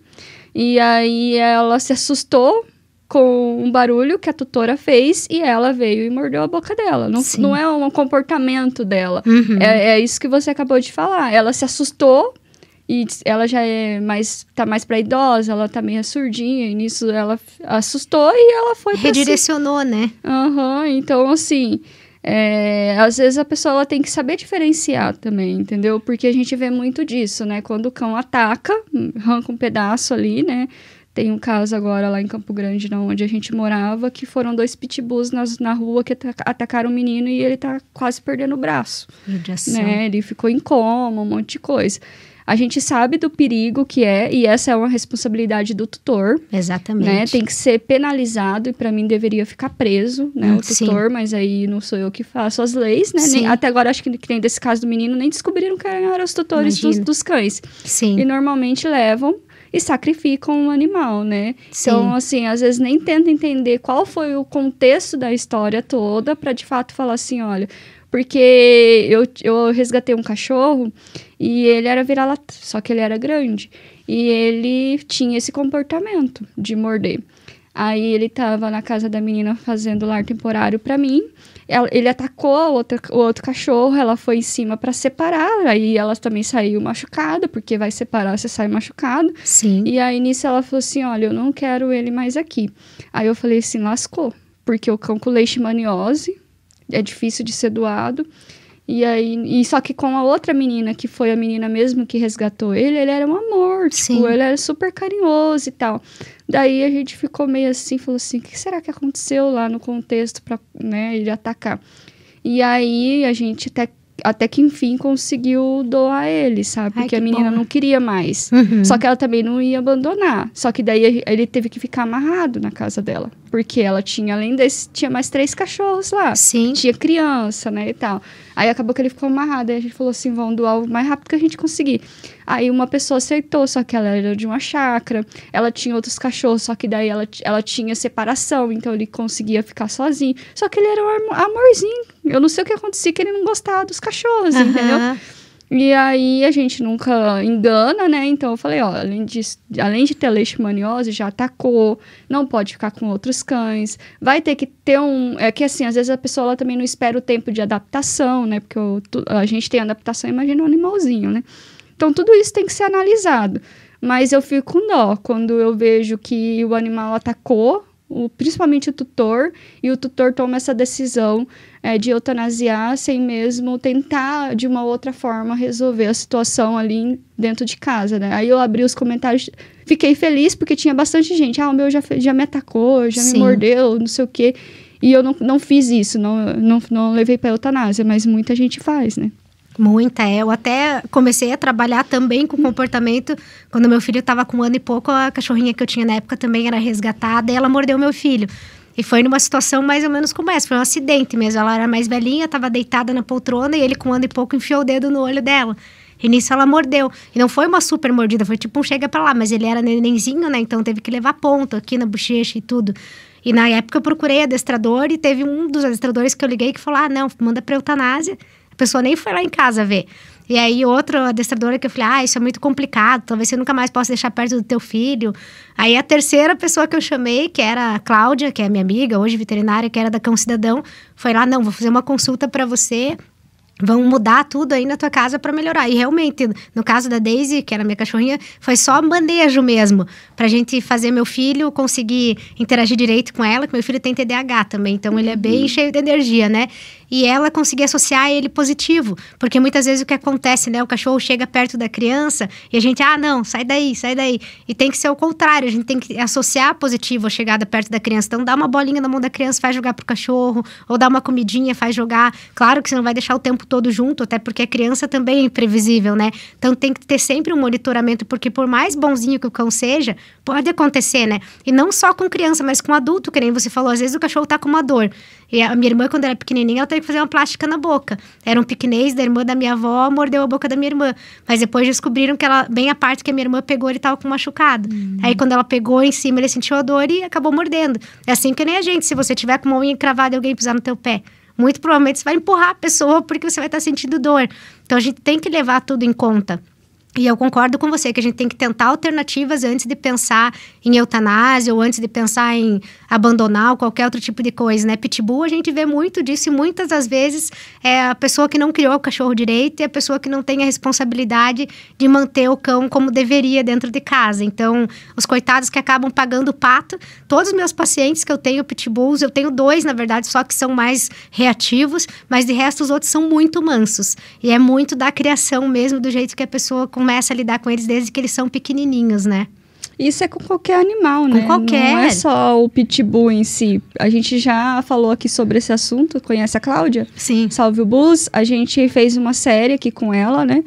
e aí ela se assustou com um barulho que a tutora fez e ela veio e mordeu a boca dela. Não é um comportamento dela. É isso que você acabou de falar. Ela se assustou e ela já tá mais pra idosa, ela tá meio surdinha, e nisso ela assustou e ela foi redirecionou, né? Então, assim, Às vezes a pessoa ela tem que saber diferenciar também, entendeu? Porque a gente vê muito disso, né? Quando o cão ataca, arranca um pedaço ali, né? Tem um caso agora lá em Campo Grande, onde a gente morava, que foram 2 pitbulls na rua que atacaram o menino e ele tá quase perdendo o braço. Né? Ele ficou em coma, um monte de coisa. A gente sabe do perigo que é, e essa é uma responsabilidade do tutor. Exatamente. Né? Tem que ser penalizado, e para mim deveria ficar preso, né? O tutor, mas aí não sou eu que faço as leis, né? Até agora, acho que nem desse caso do menino, nem descobriram quem eram os tutores dos cães. Sim. E normalmente levam e sacrificam um animal, né? Sim. Então, assim, às vezes nem tenta entender qual foi o contexto da história toda para de fato falar assim, olha, porque eu resgatei um cachorro e ele era vira-lata, só que ele era grande e ele tinha esse comportamento de morder. Aí ele tava na casa da menina fazendo lar temporário para mim. Ele atacou o outro cachorro, ela foi em cima para separar, aí ela também saiu machucada, porque vai separar, você sai machucado. Sim. E aí nisso ela falou assim, olha, eu não quero ele mais aqui. Aí eu falei assim, lascou, porque o cão com leishmaniose é difícil de ser doado. E só que com a outra menina, que foi a menina mesmo que resgatou ele era um amor, tipo, ele era super carinhoso e tal. Daí a gente ficou meio assim, falou assim, o que será que aconteceu lá no contexto pra, né, ele atacar? E aí a gente até que enfim conseguiu doar ele, sabe? Porque a menina não queria mais. Uhum. Só que ela também não ia abandonar. Só que daí ele teve que ficar amarrado na casa dela. Porque ela tinha, além desse, tinha mais 3 cachorros lá. Sim. Tinha criança, né, e tal. Aí acabou que ele ficou amarrado. Aí a gente falou assim, vamos doar o mais rápido que a gente conseguir. Aí uma pessoa aceitou, só que ela era de uma chácara. Ela tinha outros cachorros, só que daí ela tinha separação. Então ele conseguia ficar sozinho. Só que ele era um amorzinho. Eu não sei o que acontecia, que ele não gostava dos cachorros, entendeu? E aí a gente nunca engana, né? Então eu falei, ó, além de ter leishmaniose, já atacou, não pode ficar com outros cães, vai ter que ter É que assim, às vezes a pessoa ela também não espera o tempo de adaptação, né? Porque a gente tem adaptação, imagina um animalzinho, né? Então tudo isso tem que ser analisado. Mas eu fico com dó quando eu vejo que o animal atacou, principalmente o tutor, e o tutor toma essa decisão de eutanasiar sem mesmo tentar de uma outra forma resolver a situação ali dentro de casa, né? Aí eu abri os comentários, fiquei feliz porque tinha bastante gente, o meu já me atacou, já me mordeu, não sei o quê, e eu não fiz isso, não levei para eutanásia, mas muita gente faz, né? Muita, eu até comecei a trabalhar também com comportamento, quando meu filho estava com 1 ano e pouco, a cachorrinha que eu tinha na época também era resgatada, e ela mordeu meu filho. E foi numa situação mais ou menos como essa, foi um acidente mesmo, ela era mais velhinha, estava deitada na poltrona, e ele com 1 ano e pouco enfiou o dedo no olho dela. E nisso ela mordeu. E não foi uma super mordida, foi tipo um chega pra lá, mas ele era nenenzinho, né, então teve que levar ponto aqui na bochecha e tudo. E na época eu procurei adestrador, e teve um dos adestradores que eu liguei que falou, não, manda pra eutanásia. A pessoa nem foi lá em casa ver. E aí, outra adestradora que eu falei, isso é muito complicado, talvez você nunca mais possa deixar perto do teu filho. Aí, a terceira pessoa que eu chamei, que era a Cláudia, que é minha amiga, hoje veterinária, que era da Cão Cidadão, foi lá, não, vou fazer uma consulta para você, vão mudar tudo aí na tua casa para melhorar. E realmente, no caso da Daisy, que era minha cachorrinha, foi só manejo mesmo, pra gente fazer meu filho conseguir interagir direito com ela, que meu filho tem TDAH também, então ele é bem cheio de energia, né? E ela conseguir associar ele positivo, porque muitas vezes o que acontece, né? O cachorro chega perto da criança e a gente, não, sai daí. E tem que ser o contrário, a gente tem que associar positivo a chegada perto da criança. Então, dá uma bolinha na mão da criança, faz jogar pro cachorro, ou dá uma comidinha, faz jogar. Claro que você não vai deixar o tempo todo junto, até porque a criança também é imprevisível, né? Então, tem que ter sempre um monitoramento, porque por mais bonzinho que o cão seja, pode acontecer, né? E não só com criança, mas com adulto, que nem você falou, às vezes o cachorro tá com uma dor. E a minha irmã, quando era pequenininha, ela teve que fazer uma plástica na boca. Era um piquenês da irmã da minha avó, mordeu a boca da minha irmã. Mas depois descobriram que bem a parte que a minha irmã pegou, ele tava com machucado. Aí quando ela pegou em cima, ele sentiu a dor e acabou mordendo. É assim que nem a gente, se você tiver com uma unha encravada e alguém pisar no teu pé, muito provavelmente você vai empurrar a pessoa porque você vai estar sentindo dor. Então a gente tem que levar tudo em conta. E eu concordo com você que a gente tem que tentar alternativas antes de pensar em eutanásia ou antes de pensar em abandonar ou qualquer outro tipo de coisa, né? Pitbull, a gente vê muito disso e muitas das vezes é a pessoa que não criou o cachorro direito e a pessoa que não tem a responsabilidade de manter o cão como deveria dentro de casa. Então, os coitados que acabam pagando o pato. Todos os meus pacientes que eu tenho pitbulls, eu tenho 2, na verdade, só que são mais reativos, mas de resto os outros são muito mansos. E é muito da criação mesmo, do jeito que a pessoa começa a lidar com eles desde que eles são pequenininhos, né? Isso é com qualquer animal, né? Com qualquer. Não é só o pitbull em si. A gente já falou aqui sobre esse assunto. Conhece a Cláudia? Sim. Salve o Bus. A gente fez uma série aqui com ela, né?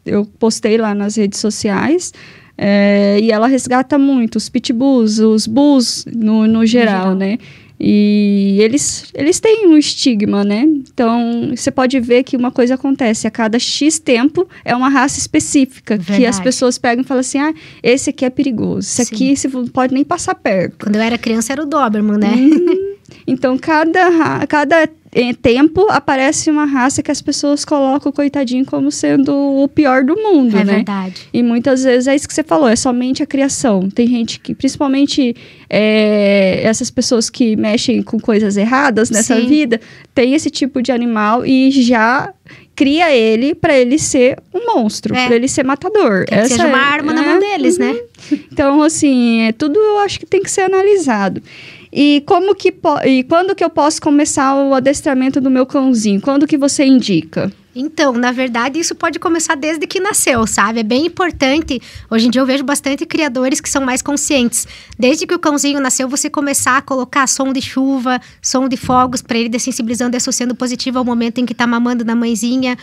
Eu postei lá nas redes sociais. E ela resgata muito os pitbulls, os bulls no geral, né? E eles têm um estigma, né? Então, você pode ver que uma coisa acontece. A cada X tempo, é uma raça específica. Verdade. Que as pessoas pegam e falam assim, esse aqui é perigoso. Esse aqui você não pode nem passar perto. Quando eu era criança, era o Doberman, né? Então, cada tempo aparece uma raça que as pessoas colocam o coitadinho como sendo o pior do mundo, né? É verdade. E muitas vezes é isso que você falou, é somente a criação. Tem gente que, principalmente essas pessoas que mexem com coisas erradas nessa vida, tem esse tipo de animal e já cria ele para ele ser um monstro, para ele ser matador. Que seja uma arma na mão deles, né? Então, assim, tudo eu acho que tem que ser analisado. E quando que eu posso começar o adestramento do meu cãozinho? Quando que você indica? Então, na verdade, isso pode começar desde que nasceu, sabe? É bem importante. Hoje em dia eu vejo bastante criadores que são mais conscientes. Desde que o cãozinho nasceu, você começar a colocar som de chuva, som de fogos, para ele dessensibilizando e associando positivo ao momento em que tá mamando na mãezinha.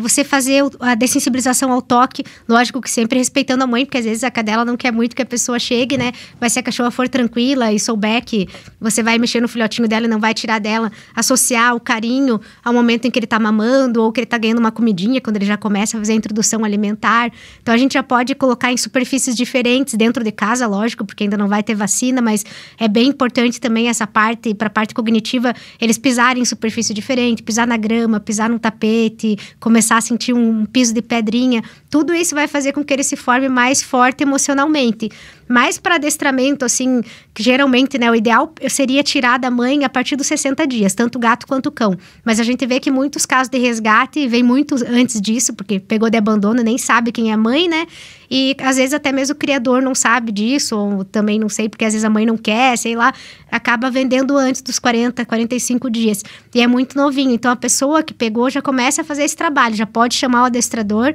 Você fazer a dessensibilização ao toque, lógico que sempre respeitando a mãe, porque às vezes a cadela não quer muito que a pessoa chegue, né? Mas se a cachorra for tranquila e souber que você vai mexer no filhotinho dela e não vai tirar dela, associar o carinho ao momento em que ele tá mamando, ou que ele tá ganhando uma comidinha, quando ele já começa a fazer a introdução alimentar. Então, a gente já pode colocar em superfícies diferentes dentro de casa, lógico, porque ainda não vai ter vacina, mas é bem importante também essa parte, para a parte cognitiva, eles pisarem em superfície diferente, pisar na grama, pisar num tapete, começar a sentir um piso de pedrinha. Tudo isso vai fazer com que ele se forme mais forte emocionalmente. Mas para adestramento, assim, que geralmente, né, o ideal seria tirar da mãe a partir dos 60 dias, tanto o gato quanto o cão. Mas a gente vê que muitos casos de resgate vem muito antes disso, porque pegou de abandono, nem sabe quem é a mãe, né? E às vezes até mesmo o criador não sabe disso, ou também não sei, porque às vezes a mãe não quer, sei lá, acaba vendendo antes dos 40, 45 dias. E é muito novinho. Então a pessoa que pegou já começa a fazer esse trabalho, já pode chamar o adestrador,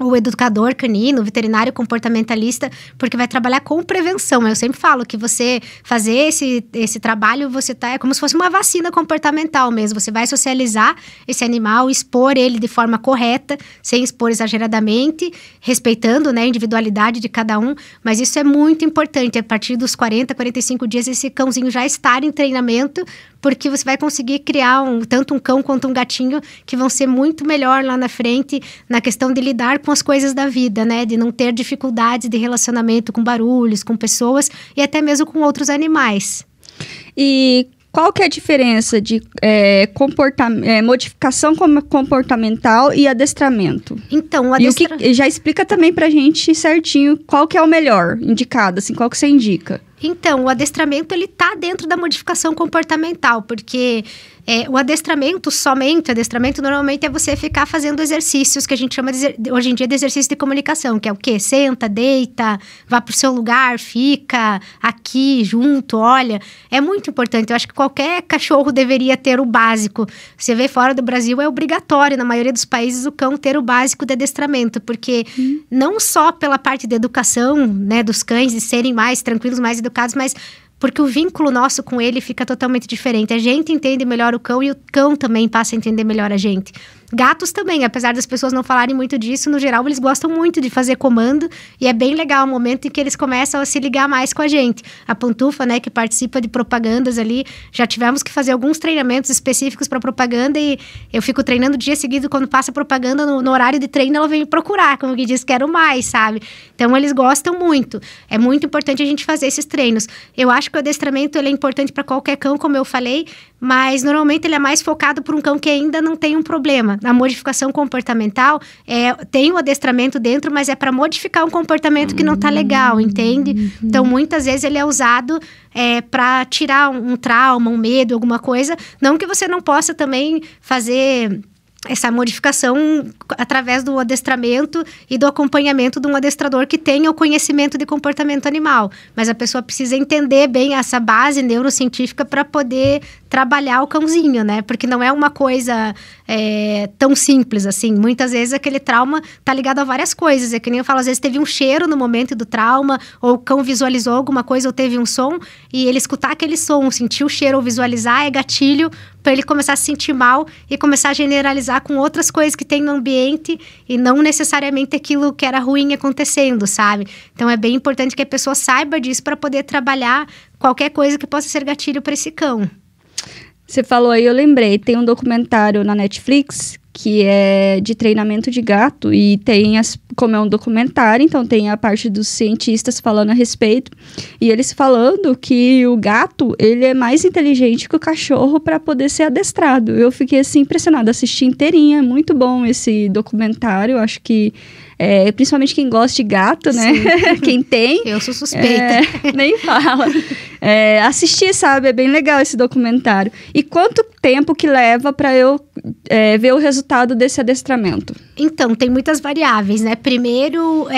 o educador canino, o veterinário comportamentalista, porque vai trabalhar com prevenção. Eu sempre falo que você fazer esse trabalho, é como se fosse uma vacina comportamental mesmo. Você vai socializar esse animal, expor ele de forma correta, sem expor exageradamente, respeitando, né, a individualidade de cada um. Mas isso é muito importante. A partir dos 40, 45 dias, esse cãozinho já estar em treinamento, porque você vai conseguir criar tanto um cão quanto um gatinho que vão ser muito melhor lá na frente na questão de lidar com as coisas da vida, né? De não ter dificuldades de relacionamento com barulhos, com pessoas e até mesmo com outros animais. E qual que é a diferença de modificação comportamental e adestramento? Então, E já explica também pra gente certinho qual que é o melhor indicado, assim, qual que você indica? Então, o adestramento, ele tá dentro da modificação comportamental, porque o adestramento normalmente é você ficar fazendo exercícios que a gente chama hoje em dia de exercício de comunicação, que é o quê? Senta, deita, vá pro seu lugar, fica aqui, junto, olha. É muito importante, eu acho que qualquer cachorro deveria ter o básico. Você vê fora do Brasil, é obrigatório, na maioria dos países, o cão ter o básico de adestramento, porque não só pela parte de educação, né, dos cães, de serem mais tranquilos, mais educados, mas porque o vínculo nosso com ele fica totalmente diferente. A gente entende melhor o cão e o cão também passa a entender melhor a gente. Gatos também, apesar das pessoas não falarem muito disso, no geral eles gostam muito de fazer comando e é bem legal o momento em que eles começam a se ligar mais com a gente. A Pantufa, né, que participa de propagandas ali, já tivemos que fazer alguns treinamentos específicos para propaganda e eu fico treinando o dia seguido, quando passa propaganda no horário de treino, ela vem me procurar, como que diz, quero mais, sabe? Então eles gostam muito. É muito importante a gente fazer esses treinos. Eu acho que o adestramento ele é importante para qualquer cão, como eu falei, mas normalmente ele é mais focado para um cão que ainda não tem um problema. A modificação comportamental tem o adestramento dentro, mas é para modificar um comportamento que não tá legal, entende? Então, muitas vezes ele é usado para tirar um trauma, um medo, alguma coisa. Não que você não possa também fazer essa modificação através do adestramento e do acompanhamento de um adestrador que tenha o conhecimento de comportamento animal. Mas a pessoa precisa entender bem essa base neurocientífica para poder trabalhar o cãozinho, né? Porque não é uma coisa tão simples assim. Muitas vezes aquele trauma tá ligado a várias coisas. É que nem eu falo, às vezes teve um cheiro no momento do trauma, ou o cão visualizou alguma coisa, ou teve um som, e ele escutar aquele som, sentir o cheiro ou visualizar, é gatilho para ele começar a se sentir mal e começar a generalizar com outras coisas que tem no ambiente e não necessariamente aquilo que era ruim acontecendo, sabe? Então é bem importante que a pessoa saiba disso para poder trabalhar qualquer coisa que possa ser gatilho para esse cão. Você falou aí, eu lembrei, tem um documentário na Netflix que é de treinamento de gato e tem, como é um documentário, então tem a parte dos cientistas falando a respeito e eles falando que o gato, ele é mais inteligente que o cachorro para poder ser adestrado. Eu fiquei assim impressionada, assisti inteirinha, muito bom esse documentário, acho que principalmente quem gosta de gato, né? Quem tem. Eu sou suspeita. Nem fala. Assistir, sabe? É bem legal esse documentário. E quanto tempo que leva para eu ver o resultado desse adestramento? Então, tem muitas variáveis, né? Primeiro,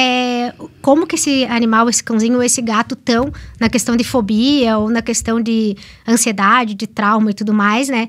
como que esse animal, esse cãozinho ou esse gato estão na questão de fobia ou na questão de ansiedade, de trauma e tudo mais, né?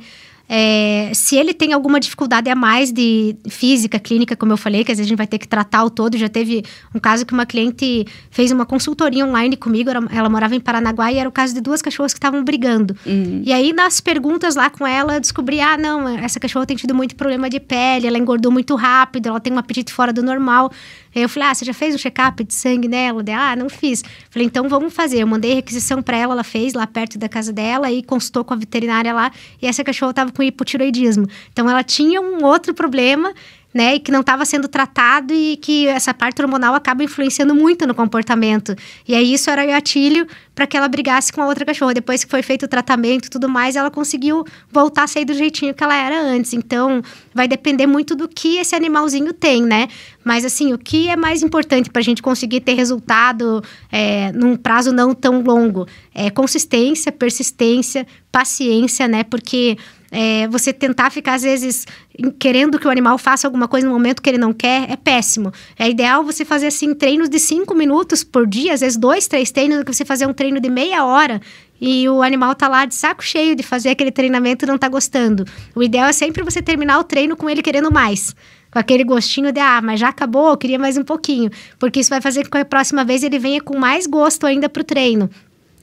Se ele tem alguma dificuldade a mais de física, clínica, como eu falei, que às vezes a gente vai ter que tratar o todo. Já teve um caso que uma cliente fez uma consultoria online comigo, ela morava em Paranaguá e era o caso de 2 cachorras que estavam brigando. E aí, nas perguntas lá com ela, eu descobri, não, essa cachorra tem tido muito problema de pele, ela engordou muito rápido, ela tem um apetite fora do normal. Aí eu falei, você já fez o check-up de sangue nela? Não fiz. Falei, então vamos fazer. Eu mandei requisição para ela fez lá perto da casa dela e consultou com a veterinária lá. E essa cachorra estava com hipotiroidismo. Então ela tinha um outro problema, né, e que não estava sendo tratado e que essa parte hormonal acaba influenciando muito no comportamento. E aí isso era gatilho para que ela brigasse com a outra cachorra. Depois que foi feito o tratamento e tudo mais, ela conseguiu voltar a sair do jeitinho que ela era antes. Então, vai depender muito do que esse animalzinho tem, né? Mas, assim, o que é mais importante para a gente conseguir ter resultado num prazo não tão longo? É consistência, persistência, paciência, né? Porque você tentar ficar, às vezes, querendo que o animal faça alguma coisa no momento que ele não quer, é péssimo. É ideal você fazer, assim, treinos de 5 minutos por dia, às vezes 2, 3 treinos, do que você fazer um treino de meia hora e o animal tá lá de saco cheio de fazer aquele treinamento e não tá gostando. O ideal é sempre você terminar o treino com ele querendo mais. Com aquele gostinho de, mas já acabou, eu queria mais um pouquinho. Porque isso vai fazer com que a próxima vez ele venha com mais gosto ainda pro treino.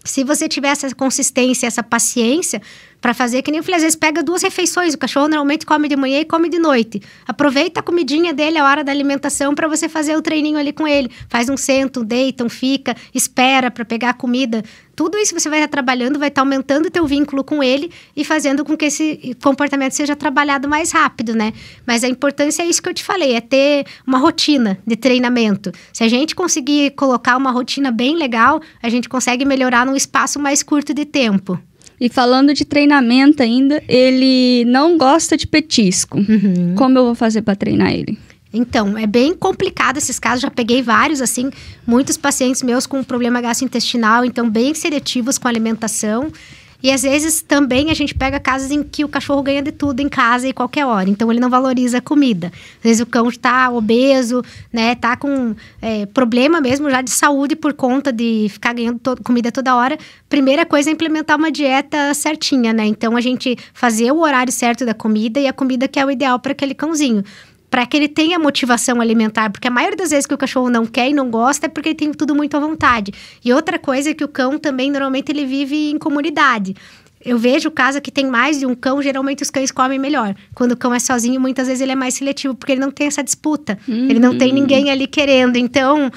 Se você tiver essa consistência, essa paciência para fazer, que nem eu falei, às vezes pega 2 refeições, o cachorro normalmente come de manhã e come de noite. Aproveita a comidinha dele, a hora da alimentação, para você fazer o treininho ali com ele. Faz um senta, um deita, um fica, espera para pegar a comida. Tudo isso você vai estar trabalhando, vai estar aumentando o teu vínculo com ele e fazendo com que esse comportamento seja trabalhado mais rápido, né? Mas a importância é isso que eu te falei, é ter uma rotina de treinamento. Se a gente conseguir colocar uma rotina bem legal, a gente consegue melhorar num espaço mais curto de tempo. E falando de treinamento ainda, ele não gosta de petisco. Como eu vou fazer para treinar ele? Então, é bem complicado esses casos, já peguei vários, assim, muitos pacientes meus com problema gastrointestinal, então bem seletivos com a alimentação. E às vezes também a gente pega casos em que o cachorro ganha de tudo em casa e qualquer hora, então ele não valoriza a comida. Às vezes o cão está obeso, né, tá com problema mesmo já de saúde por conta de ficar ganhando comida toda hora. Primeira coisa é implementar uma dieta certinha, né? Então a gente fazer o horário certo da comida e a comida que é o ideal para aquele cãozinho. Para que ele tenha motivação alimentar, porque a maioria das vezes que o cachorro não quer e não gosta é porque ele tem tudo muito à vontade. E outra coisa é que o cão também, normalmente, ele vive em comunidade. Eu vejo casa que tem mais de um cão, geralmente os cães comem melhor. Quando o cão é sozinho, muitas vezes ele é mais seletivo, porque ele não tem essa disputa. Ele não tem ninguém ali querendo. Então,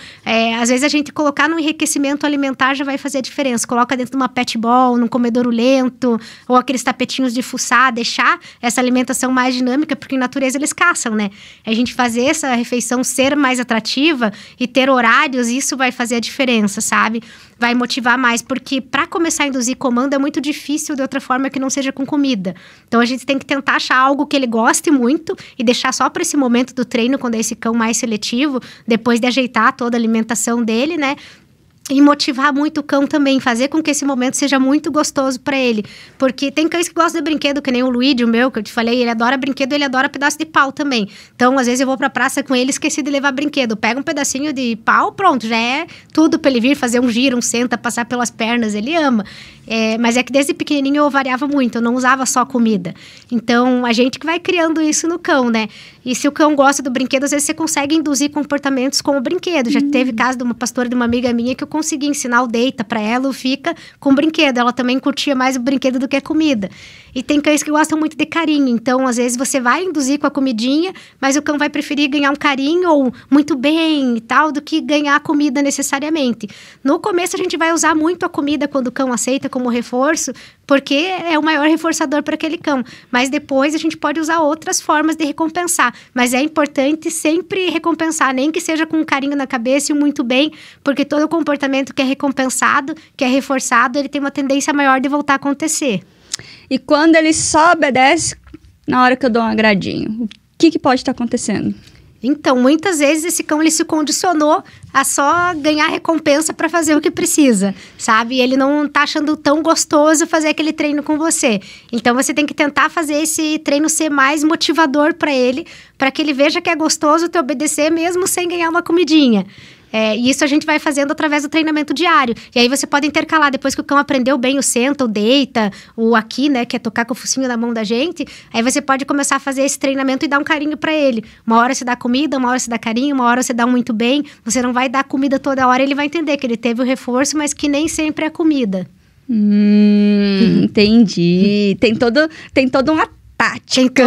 às vezes a gente colocar no enriquecimento alimentar já vai fazer a diferença. Coloca dentro de uma pet ball, num comedouro lento, ou aqueles tapetinhos de fuçar, deixar essa alimentação mais dinâmica, porque em natureza eles caçam, né? A gente fazer essa refeição ser mais atrativa e ter horários, isso vai fazer a diferença, sabe? Vai motivar mais, porque para começar a induzir comando é muito difícil fácil de outra forma que não seja com comida. Então, a gente tem que tentar achar algo que ele goste muito e deixar só para esse momento do treino, quando é esse cão mais seletivo, depois de ajeitar toda a alimentação dele, né? E motivar muito o cão também, fazer com que esse momento seja muito gostoso para ele. Porque tem cães que gostam de brinquedo, que nem o Luigi, o meu, que eu te falei, ele adora brinquedo, ele adora pedaço de pau também. Então, às vezes eu vou pra praça com ele, esqueci de levar brinquedo. Pega um pedacinho de pau, pronto, já é tudo pra ele vir fazer um giro, um senta, passar pelas pernas, ele ama. Mas é que desde pequenininho eu variava muito, eu não usava só comida. Então, a gente que vai criando isso no cão, né? E se o cão gosta do brinquedo, às vezes você consegue induzir comportamentos com o brinquedo. Já teve caso de uma pastora de uma amiga minha que eu consegui ensinar o deita pra ela, o fica com o brinquedo. Ela também curtia mais o brinquedo do que a comida. E tem cães que gostam muito de carinho. Então, às vezes, você vai induzir com a comidinha, mas o cão vai preferir ganhar um carinho ou muito bem e tal, do que ganhar a comida necessariamente. No começo, a gente vai usar muito a comida quando o cão aceita como reforço, porque é o maior reforçador para aquele cão. Mas depois, a gente pode usar outras formas de recompensar. Mas é importante sempre recompensar, nem que seja com um carinho na cabeça e um muito bem, porque todo comportamento que é recompensado, que é reforçado, ele tem uma tendência maior de voltar a acontecer. E quando ele só obedece na hora que eu dou um agradinho, o que pode estar acontecendo? Então, muitas vezes esse cão ele se condicionou a só ganhar recompensa para fazer o que precisa, sabe? E ele não tá achando tão gostoso fazer aquele treino com você. Então, você tem que tentar fazer esse treino ser mais motivador para ele, para que ele veja que é gostoso te obedecer mesmo sem ganhar uma comidinha. E isso a gente vai fazendo através do treinamento diário. E aí você pode intercalar, depois que o cão aprendeu bem o senta, o deita, o aqui, né, que é tocar com o focinho na mão da gente, aí você pode começar a fazer esse treinamento e dar um carinho pra ele. Uma hora você dá comida, uma hora você dá carinho, uma hora você dá um muito bem. Você não vai dar comida toda hora, ele vai entender que ele teve o reforço, mas que nem sempre é comida. Entendi. Tem toda uma tática.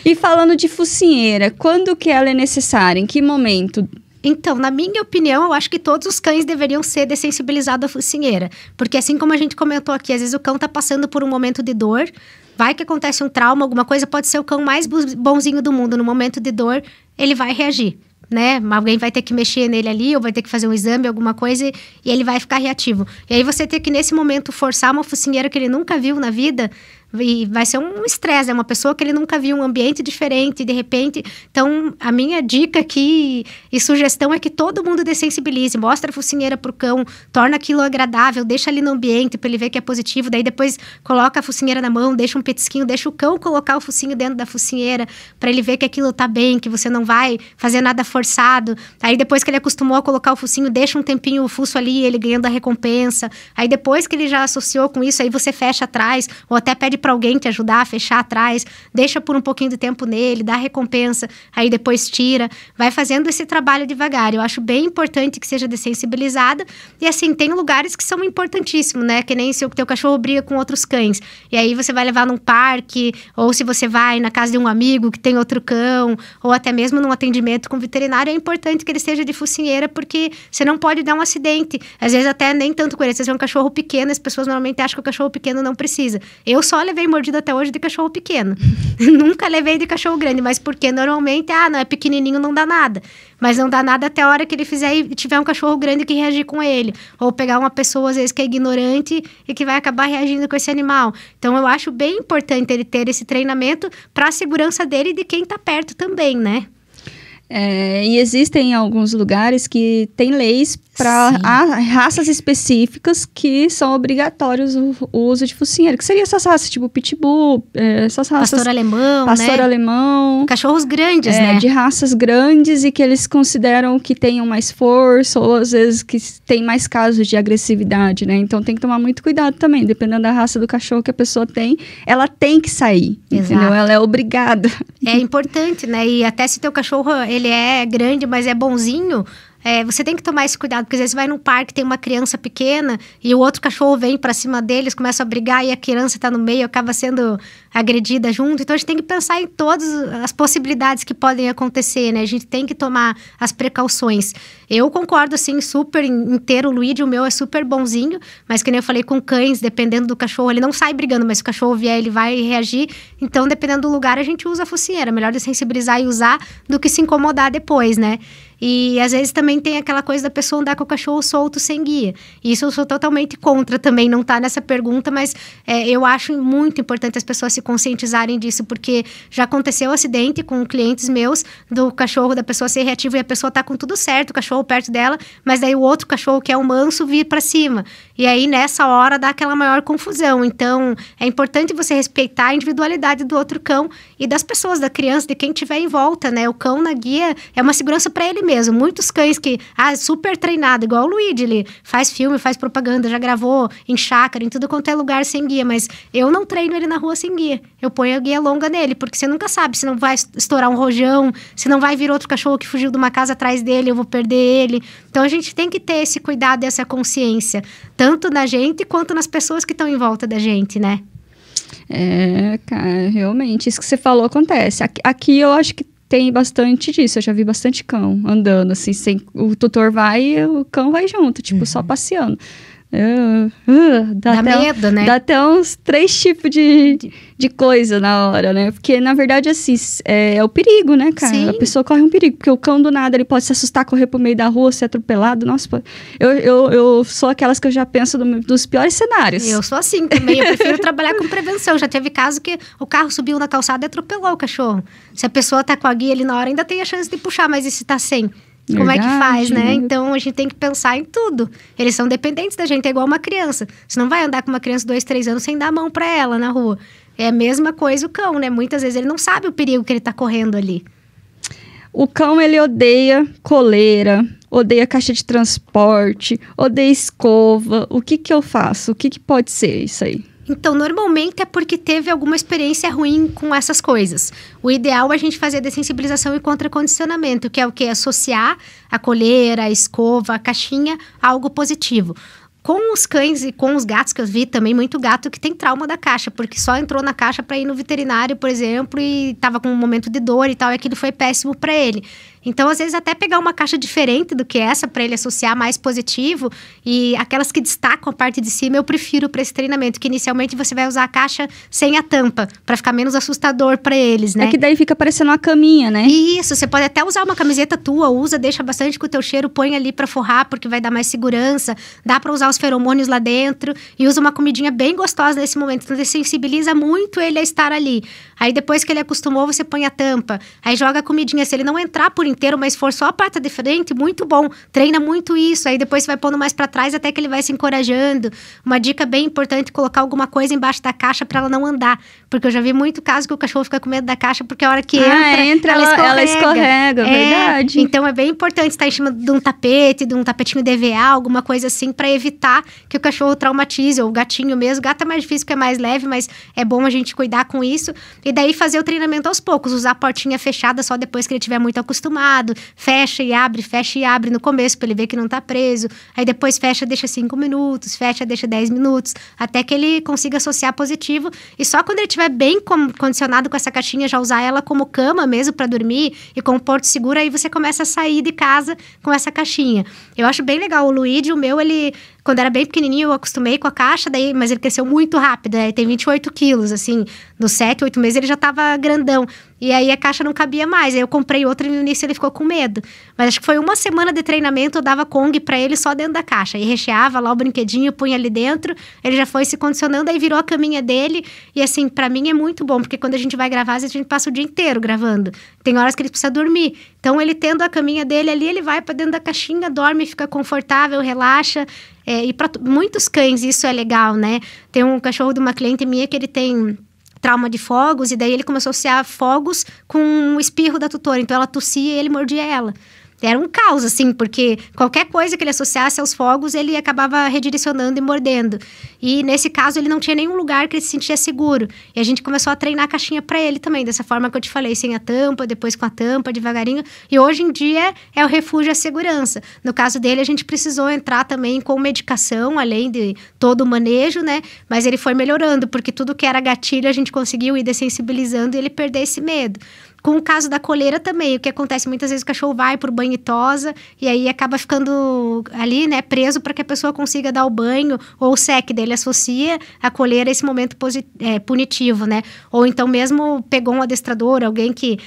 E falando de focinheira, quando que ela é necessária? Em que momento? Então, na minha opinião, eu acho que todos os cães deveriam ser dessensibilizados à focinheira. Porque assim como a gente comentou aqui, às vezes o cão tá passando por um momento de dor, vai que acontece um trauma, alguma coisa, pode ser o cão mais bonzinho do mundo. No momento de dor, ele vai reagir, né? Alguém vai ter que mexer nele ali, ou vai ter que fazer um exame, alguma coisa, e ele vai ficar reativo. E aí você ter que, nesse momento, forçar uma focinheira que ele nunca viu na vida, e vai ser um estresse, é uma pessoa que ele nunca viu, um ambiente diferente, de repente. Então, a minha dica aqui e sugestão é que todo mundo dessensibilize, mostra a focinheira pro cão, torna aquilo agradável, deixa ali no ambiente para ele ver que é positivo, daí depois coloca a focinheira na mão, deixa um petisquinho, deixa o cão colocar o focinho dentro da focinheira para ele ver que aquilo tá bem, que você não vai fazer nada forçado. Aí depois que ele acostumou a colocar o focinho, deixa um tempinho o fuço ali, ele ganhando a recompensa. Aí depois que ele já associou com isso, aí você fecha atrás, ou até pede para alguém te ajudar a fechar atrás, deixa por um pouquinho de tempo nele, dá recompensa, aí depois tira, vai fazendo esse trabalho devagar. Eu acho bem importante que seja dessensibilizada, e assim, tem lugares que são importantíssimos, né, que nem se o teu cachorro briga com outros cães, e aí você vai levar num parque, ou se você vai na casa de um amigo que tem outro cão, ou até mesmo num atendimento com veterinário, é importante que ele seja de focinheira, porque você não pode dar um acidente, às vezes até nem tanto com ele, se você é um cachorro pequeno, as pessoas normalmente acham que o cachorro pequeno não precisa. Eu só levei mordido até hoje de cachorro pequeno. Nunca levei de cachorro grande, mas porque normalmente, não é pequenininho, não dá nada. Mas não dá nada até a hora que ele fizer e tiver um cachorro grande que reagir com ele. Ou pegar uma pessoa, às vezes, que é ignorante e que vai acabar reagindo com esse animal. Então, eu acho bem importante ele ter esse treinamento para a segurança dele e de quem tá perto também, né? E existem alguns lugares que tem leis para raças específicas que são obrigatórios o uso de focinheira. Que seria essas raças, tipo pitbull, essas raças... Pastor alemão, Pastor alemão. Cachorros grandes, né? De raças grandes e que eles consideram que tenham mais força ou às vezes que tem mais casos de agressividade, né? Então tem que tomar muito cuidado também. Dependendo da raça do cachorro que a pessoa tem, ela tem que sair, entendeu? Ela é obrigada. É importante, né? E até se teu cachorro, ele é grande, mas é bonzinho... você tem que tomar esse cuidado, porque às vezes você vai num parque, tem uma criança pequena e o outro cachorro vem pra cima deles, começa a brigar e a criança tá no meio, acaba sendo agredida junto. Então, a gente tem que pensar em todas as possibilidades que podem acontecer, né? A gente tem que tomar as precauções. Eu concordo, assim, super inteiro. O Luigi, o meu, é super bonzinho. Mas, que nem eu falei, com cães, dependendo do cachorro, ele não sai brigando. Mas se o cachorro vier, ele vai reagir. Então, dependendo do lugar, a gente usa a focinheira. Melhor sensibilizar e usar do que se incomodar depois, né? E às vezes também tem aquela coisa da pessoa andar com o cachorro solto sem guia. E isso eu sou totalmente contra também, não tá nessa pergunta, mas eu acho muito importante as pessoas se conscientizarem disso, porque já aconteceu um acidente com clientes meus, do cachorro da pessoa ser reativo e a pessoa tá com tudo certo, o cachorro perto dela, mas daí o outro cachorro, que é o manso, vir pra cima. E aí, nessa hora, dá aquela maior confusão. Então, é importante você respeitar a individualidade do outro cão e das pessoas, da criança, de quem tiver em volta, né? O cão na guia é uma segurança para ele mesmo. Muitos cães que, super treinado, igual o Luigi, ele faz filme, faz propaganda, já gravou em chácara, em tudo quanto é lugar sem guia, mas eu não treino ele na rua sem guia. Eu ponho a guia longa nele, porque você nunca sabe se não vai estourar um rojão, se não vai vir outro cachorro que fugiu de uma casa atrás dele, eu vou perder ele. Então, a gente tem que ter esse cuidado, essa consciência, tanto na gente quanto nas pessoas que estão em volta da gente, né? Cara, realmente, isso que você falou acontece. Aqui eu acho que tem bastante disso, eu já vi bastante cão andando, assim, o tutor vai e o cão vai junto, tipo, só passeando. Dá medo, né? Dá até uns 3 tipos de coisa na hora, né? Porque, na verdade, assim, é o perigo, né, cara? Sim. A pessoa corre um perigo, porque o cão do nada, ele pode se assustar, correr pro meio da rua, ser atropelado. Nossa, eu sou aquelas que eu já penso dos piores cenários. Eu sou assim também, eu prefiro trabalhar com prevenção. Já teve caso que o carro subiu na calçada e atropelou o cachorro. Se a pessoa tá com a guia ali na hora, ainda tem a chance de puxar, mas e se tá sem? Como é que faz, né? Então, a gente tem que pensar em tudo. Eles são dependentes da gente, é igual uma criança. Você não vai andar com uma criança 2, 3 anos sem dar a mão pra ela na rua. É a mesma coisa o cão, né? Muitas vezes ele não sabe o perigo que ele tá correndo ali. O cão, ele odeia coleira, odeia caixa de transporte, odeia escova. O que eu faço? O que pode ser isso aí? Então, normalmente é porque teve alguma experiência ruim com essas coisas. O ideal é a gente fazer dessensibilização e contracondicionamento, que é o quê? Associar a coleira, a escova, a caixinha a algo positivo. Com os cães e com os gatos, que eu vi também muito gato que tem trauma da caixa, porque só entrou na caixa para ir no veterinário, por exemplo, e tava com um momento de dor e tal, e aquilo foi péssimo para ele. Então, às vezes, até pegar uma caixa diferente do que essa, para ele associar mais positivo, e aquelas que destacam a parte de cima, eu prefiro para esse treinamento, que inicialmente você vai usar a caixa sem a tampa, para ficar menos assustador para eles, né? É que daí fica parecendo uma caminha, né? Isso, você pode até usar uma camiseta tua, deixa bastante com o teu cheiro, põe ali para forrar, porque vai dar mais segurança, dá para usar os feromônios lá dentro, e usa uma comidinha bem gostosa nesse momento, então sensibiliza muito ele a estar ali. Aí, depois que ele acostumou, você põe a tampa, aí joga a comidinha, se ele não entrar por inteiro, mas for só a parte de frente, muito bom. Treina muito isso. Aí depois você vai pondo mais pra trás até que ele vai se encorajando. Uma dica bem importante, colocar alguma coisa embaixo da caixa pra ela não andar. Porque eu já vi muito caso que o cachorro fica com medo da caixa, porque a hora que entra ela escorrega. Verdade. Então é bem importante estar em cima de um tapete, de um tapetinho de EVA, alguma coisa assim, pra evitar que o cachorro traumatize, ou o gatinho mesmo. O gato é mais difícil porque é mais leve, mas é bom a gente cuidar com isso. E daí fazer o treinamento aos poucos, usar a portinha fechada só depois que ele estiver muito acostumado. Fecha e abre no começo pra ele ver que não tá preso. Aí depois fecha, deixa 5 minutos, fecha, deixa 10 minutos, até que ele consiga associar positivo. E só quando ele estiver bem condicionado com essa caixinha, já usar ela como cama mesmo pra dormir e como porto seguro, aí você começa a sair de casa com essa caixinha. Eu acho bem legal. O Luigi, o meu, ele... Quando era bem pequenininho, eu acostumei com a caixa, mas ele cresceu muito rápido, né? Ele tem 28 quilos, assim, nos 7, 8 meses ele já tava grandão. E aí a caixa não cabia mais, aí eu comprei outra e no início ele ficou com medo. Mas acho que foi 1 semana de treinamento, eu dava Kong pra ele só dentro da caixa. E recheava lá o brinquedinho, punha ali dentro, ele já foi se condicionando, aí virou a caminha dele. E assim, pra mim é muito bom, porque quando a gente vai gravar, às vezes a gente passa o dia inteiro gravando. Tem horas que ele precisa dormir. Então, ele tendo a caminha dele ali, ele vai pra dentro da caixinha, dorme, fica confortável, relaxa. E para muitos cães isso é legal, né? Tem um cachorro de uma cliente minha que ele tem trauma de fogos, e daí ele começou a associar fogos com o espirro da tutora. Então, ela tossia e ele mordia ela. Era um caos, assim, porque qualquer coisa que ele associasse aos fogos, ele acabava redirecionando e mordendo. E nesse caso, ele não tinha nenhum lugar que ele se sentia seguro. E a gente começou a treinar a caixinha para ele também, dessa forma que eu te falei, sem a tampa, depois com a tampa, devagarinho. E hoje em dia é o refúgio e a segurança. No caso dele, a gente precisou entrar também com medicação, além de todo o manejo, né? Mas ele foi melhorando, porque tudo que era gatilho, a gente conseguiu ir dessensibilizando e ele perder esse medo. Com o caso da coleira também, o que acontece muitas vezes o cachorro vai pro banho e tosa e aí acaba ficando ali, né, preso para que a pessoa consiga dar o banho ou o sec dele associa a coleira a esse momento punitivo, né? Ou então mesmo pegou um adestrador, alguém que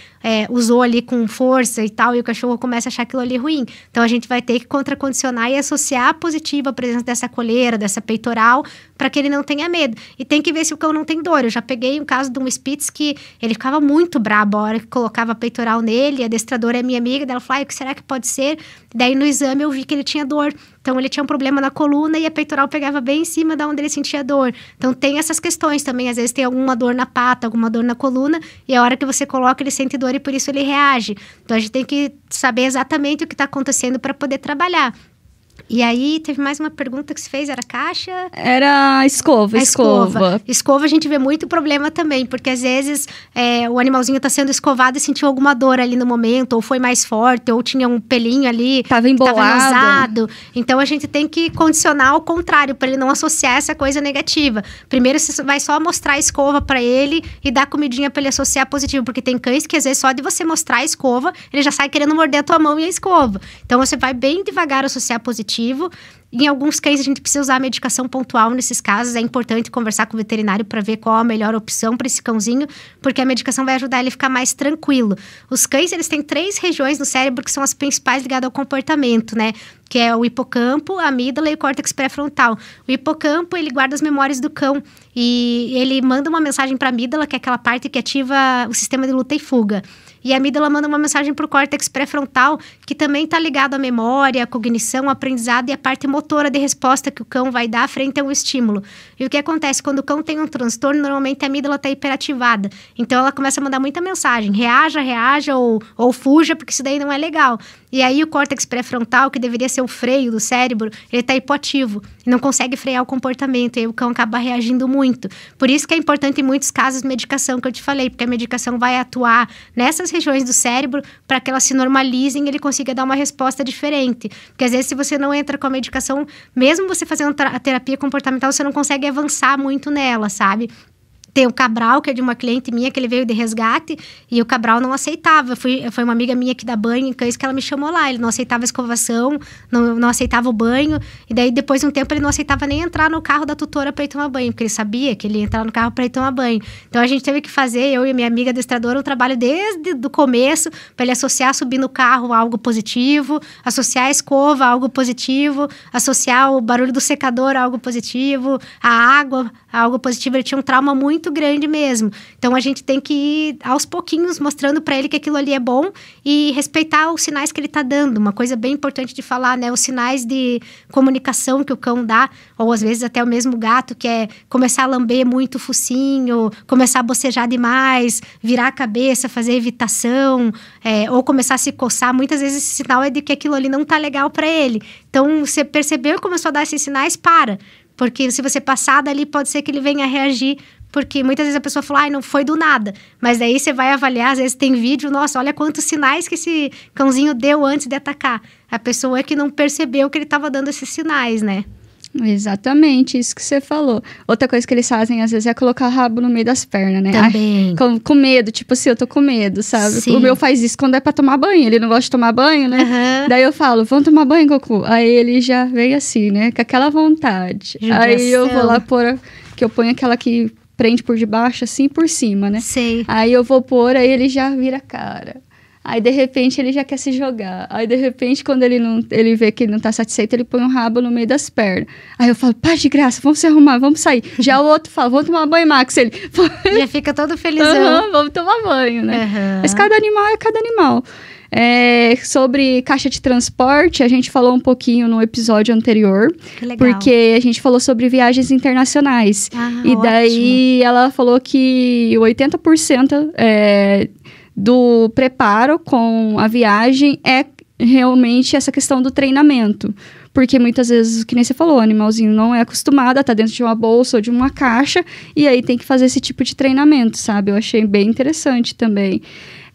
usou ali com força e tal e o cachorro começa a achar aquilo ali ruim. Então a gente vai ter que contracondicionar e associar positivo a presença dessa coleira, dessa peitoral, para que ele não tenha medo. E tem que ver se o cão não tem dor. Eu já peguei um caso de um Spitz que ele ficava muito brabo a hora que colocava peitoral nele, a adestradora é minha amiga, dela falou, o que será que pode ser? Daí no exame eu vi que ele tinha dor. Então ele tinha um problema na coluna e a peitoral pegava bem em cima da onde ele sentia dor. Então tem essas questões também, às vezes tem alguma dor na pata, alguma dor na coluna, e a hora que você coloca ele sente dor e por isso ele reage. Então a gente tem que saber exatamente o que está acontecendo para poder trabalhar. E aí, teve mais uma pergunta que você fez, era caixa? Era escova. Escova a gente vê muito problema também, porque às vezes o animalzinho tá sendo escovado e sentiu alguma dor ali no momento, ou foi mais forte, ou tinha um pelinho ali. Tava embolado. Então, a gente tem que condicionar ao contrário, para ele não associar essa coisa negativa. Primeiro, você vai só mostrar a escova para ele e dar comidinha para ele associar positivo, porque tem cães que às vezes só de você mostrar a escova, ele já sai querendo morder a tua mão e a escova. Então, você vai bem devagar associar positivo. Em alguns cães, a gente precisa usar a medicação pontual nesses casos. É importante conversar com o veterinário para ver qual a melhor opção para esse cãozinho, porque a medicação vai ajudar ele a ficar mais tranquilo. Os cães, eles têm 3 regiões no cérebro que são as principais ligadas ao comportamento, né? Que é o hipocampo, a amígdala e o córtex pré-frontal. O hipocampo, ele guarda as memórias do cão e ele manda uma mensagem para a amígdala, que é aquela parte que ativa o sistema de luta e fuga. E a amígdala manda uma mensagem para o córtex pré-frontal, que também está ligado à memória, à cognição, ao aprendizado e à parte motora de resposta que o cão vai dar frente a um estímulo. E o que acontece? Quando o cão tem um transtorno, normalmente a amígdala está hiperativada. Então, ela começa a mandar muita mensagem. Reaja ou fuja, porque isso daí não é legal. E aí, o córtex pré-frontal, que deveria ser o freio do cérebro, ele está hipoativo. E não consegue frear o comportamento. E aí, o cão acaba reagindo muito. Por isso que é importante, em muitos casos, medicação, que eu te falei. Porque a medicação vai atuar nessas regiões do cérebro para que elas se normalizem e ele consiga dar uma resposta diferente. Porque, às vezes, se você não entra com a medicação, mesmo você fazendo a terapia comportamental, você não consegue avançar muito nela, sabe? Tem o Cabral, que é de uma cliente minha, que ele veio de resgate, e o Cabral não aceitava. Foi uma amiga minha que dá banho em cães que ela me chamou lá. Ele não aceitava a escovação, não aceitava o banho. E daí, depois de um tempo, ele não aceitava nem entrar no carro da tutora para ir tomar banho, porque ele sabia que ele ia entrar no carro para ir tomar banho. Então, a gente teve que fazer, eu e minha amiga adestradora, um trabalho desde o começo, para ele associar subir no carro a algo positivo, associar a escova a algo positivo, associar o barulho do secador a algo positivo, a água a algo positivo. Ele tinha um trauma muito grande mesmo. Então, a gente tem que ir aos pouquinhos mostrando para ele que aquilo ali é bom e respeitar os sinais que ele tá dando. Uma coisa bem importante de falar, né? Os sinais de comunicação que o cão dá, ou às vezes até o mesmo gato, que é começar a lamber muito o focinho, começar a bocejar demais, virar a cabeça, fazer evitação, ou começar a se coçar. Muitas vezes esse sinal é de que aquilo ali não tá legal para ele. Então, você percebeu e começou a dar esses sinais, para. Porque se você passar dali, pode ser que ele venha a reagir. Porque muitas vezes a pessoa fala, não foi do nada. Mas daí você vai avaliar, às vezes tem vídeo, nossa, olha quantos sinais que esse cãozinho deu antes de atacar. A pessoa é que não percebeu que ele estava dando esses sinais, né? Exatamente, isso que você falou. Outra coisa que eles fazem, às vezes, é colocar o rabo no meio das pernas, né? Também. Com medo, tipo assim, eu tô com medo, sabe? Sim. O meu faz isso quando é pra tomar banho, ele não gosta de tomar banho, né? Uhum. Daí eu falo, vamos tomar banho, Cocô? Aí ele já veio assim, né? Com aquela vontade. Judiação. Aí eu vou lá pôr, que eu ponho aquela que prende por debaixo, assim, por cima, né? Sei. Aí eu vou pôr, aí ele já vira a cara. Aí, de repente, ele já quer se jogar. Aí, de repente, quando ele vê que ele não tá satisfeito, ele põe um rabo no meio das pernas. Aí eu falo, pá, de graça, vamos se arrumar, vamos sair. Já o outro fala, vamos tomar banho, Max. Ele... Já fica todo felizão. Vamos tomar banho, né? Uhum. Mas cada animal é cada animal. Sobre caixa de transporte, a gente falou um pouquinho no episódio anterior. Que legal. Porque a gente falou sobre viagens internacionais. E daí, ela falou que 80% do preparo com a viagem é realmente essa questão do treinamento. Porque muitas vezes, que nem você falou, o animalzinho não é acostumado a estar dentro de uma bolsa ou de uma caixa, e aí tem que fazer esse tipo de treinamento, sabe? Eu achei bem interessante também.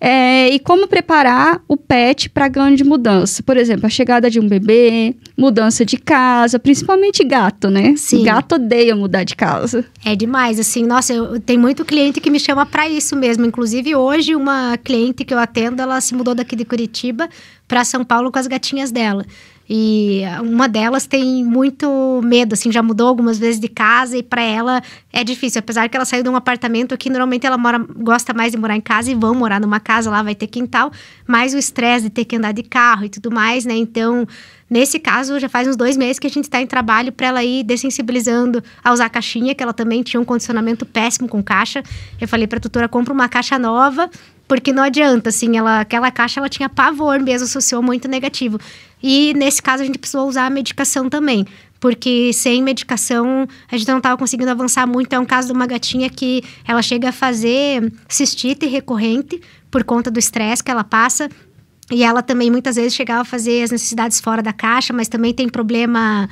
E como preparar o pet para grande mudança? Por exemplo, a chegada de um bebê, mudança de casa, principalmente gato, né? Sim. Gato odeia mudar de casa. É demais, assim, nossa, eu tenho muito cliente que me chama para isso mesmo. Inclusive, hoje, uma cliente que eu atendo, ela se mudou daqui de Curitiba para São Paulo com as gatinhas dela. E uma delas tem muito medo, assim, já mudou algumas vezes de casa e para ela é difícil. Apesar que ela saiu de um apartamento aqui, normalmente ela gosta mais de morar em casa e vão morar numa casa, lá vai ter quintal, mas o estresse de ter que andar de carro e tudo mais, né? Então, nesse caso, já faz uns 2 meses que a gente está em trabalho para ela ir dessensibilizando a usar a caixinha, que ela também tinha um condicionamento péssimo com caixa. Eu falei para a tutora, compra uma caixa nova, porque não adianta, assim, aquela caixa ela tinha pavor mesmo, associou muito negativo. E nesse caso a gente precisou usar a medicação também, porque sem medicação a gente não estava conseguindo avançar muito. É um caso de uma gatinha que ela chega a fazer cistite recorrente por conta do estresse que ela passa. E ela também, muitas vezes, chegava a fazer as necessidades fora da caixa, mas também tem problema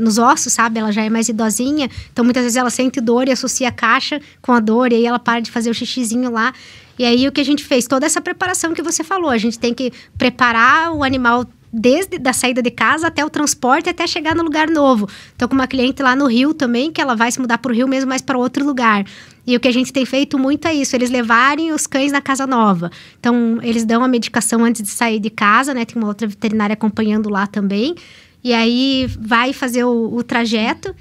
nos ossos, sabe? Ela já é mais idosinha, então muitas vezes ela sente dor e associa a caixa com a dor, e aí ela para de fazer o xixizinho lá. E aí, o que a gente fez? Toda essa preparação que você falou, a gente tem que preparar o animal desde a saída de casa até o transporte, até chegar no lugar novo. Então, com uma cliente lá no Rio também, que ela vai se mudar para o Rio mesmo, mas para outro lugar. E o que a gente tem feito muito é isso, eles levarem os cães na casa nova. Então, eles dão a medicação antes de sair de casa, né? Tem uma outra veterinária acompanhando lá também. E aí, vai fazer o trajeto.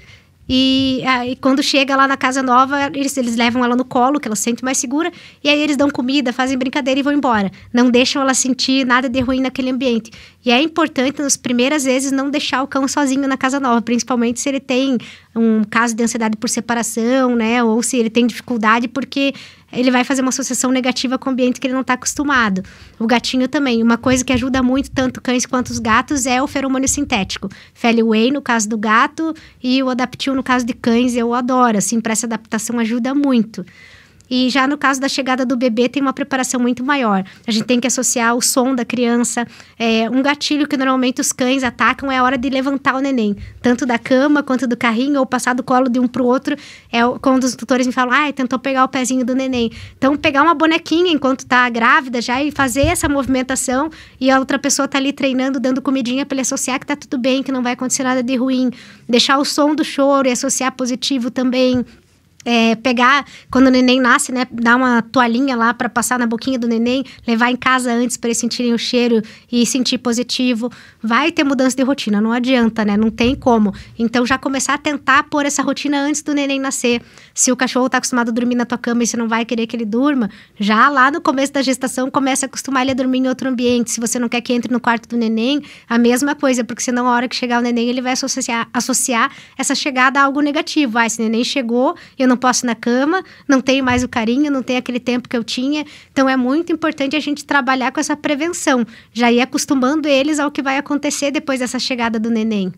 E quando chega lá na casa nova, eles levam ela no colo, que ela se sente mais segura. E aí eles dão comida, fazem brincadeira e vão embora. Não deixam ela sentir nada de ruim naquele ambiente. E é importante, nas primeiras vezes, não deixar o cão sozinho na casa nova. Principalmente se ele tem um caso de ansiedade por separação, né? Ou se ele tem dificuldade, porque ele vai fazer uma associação negativa com o ambiente que ele não está acostumado. O gatinho também. Uma coisa que ajuda muito, tanto cães quanto os gatos, é o feromônio sintético. Feli Whey, no caso do gato, e o Adaptil, no caso de cães, eu adoro. Assim, para essa adaptação ajuda muito. E já no caso da chegada do bebê, tem uma preparação muito maior. A gente tem que associar o som da criança. Um gatilho que normalmente os cães atacam é a hora de levantar o neném. Tanto da cama, quanto do carrinho, ou passar do colo de um pro outro. Quando os tutores me falam, tentou pegar o pezinho do neném. Então, pegar uma bonequinha enquanto tá grávida já e fazer essa movimentação. E a outra pessoa tá ali treinando, dando comidinha para ele associar que tá tudo bem, que não vai acontecer nada de ruim. Deixar o som do choro e associar positivo também. Pegar, quando o neném nasce, né, dar uma toalhinha lá para passar na boquinha do neném, levar em casa antes para eles sentirem o cheiro e sentir positivo. Vai ter mudança de rotina, não adianta, né, não tem como. Então, já começar a tentar pôr essa rotina antes do neném nascer. Se o cachorro tá acostumado a dormir na tua cama e você não vai querer que ele durma, já lá no começo da gestação, começa a acostumar ele a dormir em outro ambiente. Se você não quer que entre no quarto do neném, a mesma coisa, porque senão a hora que chegar o neném, ele vai associar essa chegada a algo negativo. Esse neném chegou, eu não posso ir na cama, não tenho mais o carinho, não tenho aquele tempo que eu tinha. Então, é muito importante a gente trabalhar com essa prevenção. Já ir acostumando eles ao que vai acontecer depois dessa chegada do neném.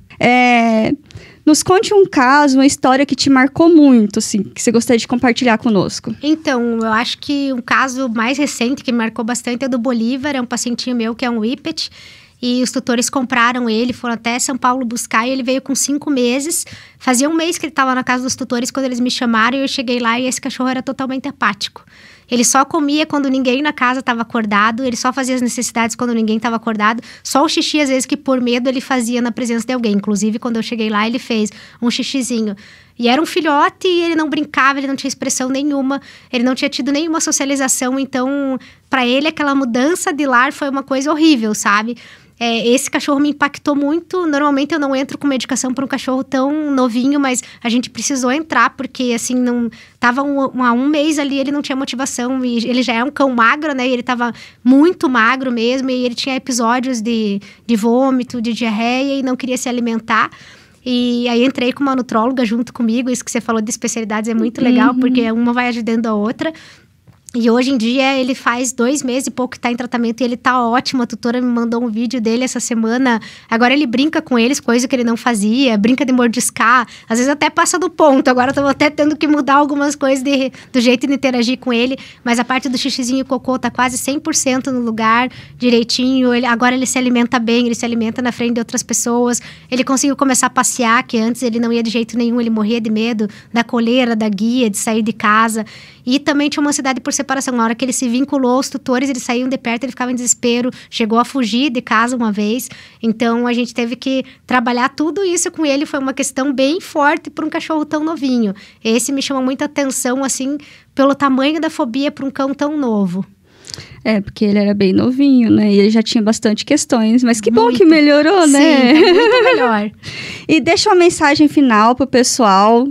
Nos conte um caso, uma história que te marcou muito, assim, que você gostaria de compartilhar conosco. Então, eu acho que um caso mais recente que me marcou bastante é do Bolívar. É um pacientinho meu que é um Whippet. E os tutores compraram ele, foram até São Paulo buscar, e ele veio com 5 meses. Fazia 1 mês que ele estava na casa dos tutores quando eles me chamaram, e eu cheguei lá e esse cachorro era totalmente apático. Ele só comia quando ninguém na casa estava acordado, ele só fazia as necessidades quando ninguém estava acordado. Só o xixi, às vezes, que por medo ele fazia na presença de alguém. Inclusive, quando eu cheguei lá, ele fez um xixizinho. E era um filhote e ele não brincava, ele não tinha expressão nenhuma, ele não tinha tido nenhuma socialização. Então, para ele, aquela mudança de lar foi uma coisa horrível, sabe? Esse cachorro me impactou muito. Normalmente eu não entro com medicação para um cachorro tão novinho, mas a gente precisou entrar, porque assim, não tava há 1 mês ali, ele não tinha motivação, e ele já é um cão magro, né, e ele tava muito magro mesmo, e ele tinha episódios de vômito, de diarreia, e não queria se alimentar. E aí entrei com uma nutróloga junto comigo. Isso que você falou de especialidades é muito legal, porque uma vai ajudando a outra. E hoje em dia ele faz 2 meses e pouco que tá em tratamento e ele tá ótimo. A tutora me mandou um vídeo dele essa semana. Agora ele brinca com eles, coisa que ele não fazia. Brinca de mordiscar. Às vezes até passa do ponto. Agora eu tô até tendo que mudar algumas coisas do jeito de interagir com ele. Mas a parte do xixizinho e cocô tá quase 100% no lugar, direitinho. Agora ele se alimenta bem, ele se alimenta na frente de outras pessoas. Ele conseguiu começar a passear, que antes ele não ia de jeito nenhum. Ele morria de medo da coleira, da guia, de sair de casa. E também tinha uma ansiedade por separação. Na hora que ele se vinculou aos tutores, eles saíam de perto, ele ficava em desespero. Chegou a fugir de casa uma vez. Então, a gente teve que trabalhar tudo isso com ele. Foi uma questão bem forte para um cachorro tão novinho. Esse me chama muita atenção, assim, pelo tamanho da fobia para um cão tão novo. Porque ele era bem novinho, né? E ele já tinha bastante questões. Mas que bom que melhorou, né? Sim, muito melhor. E deixa uma mensagem final pro pessoal,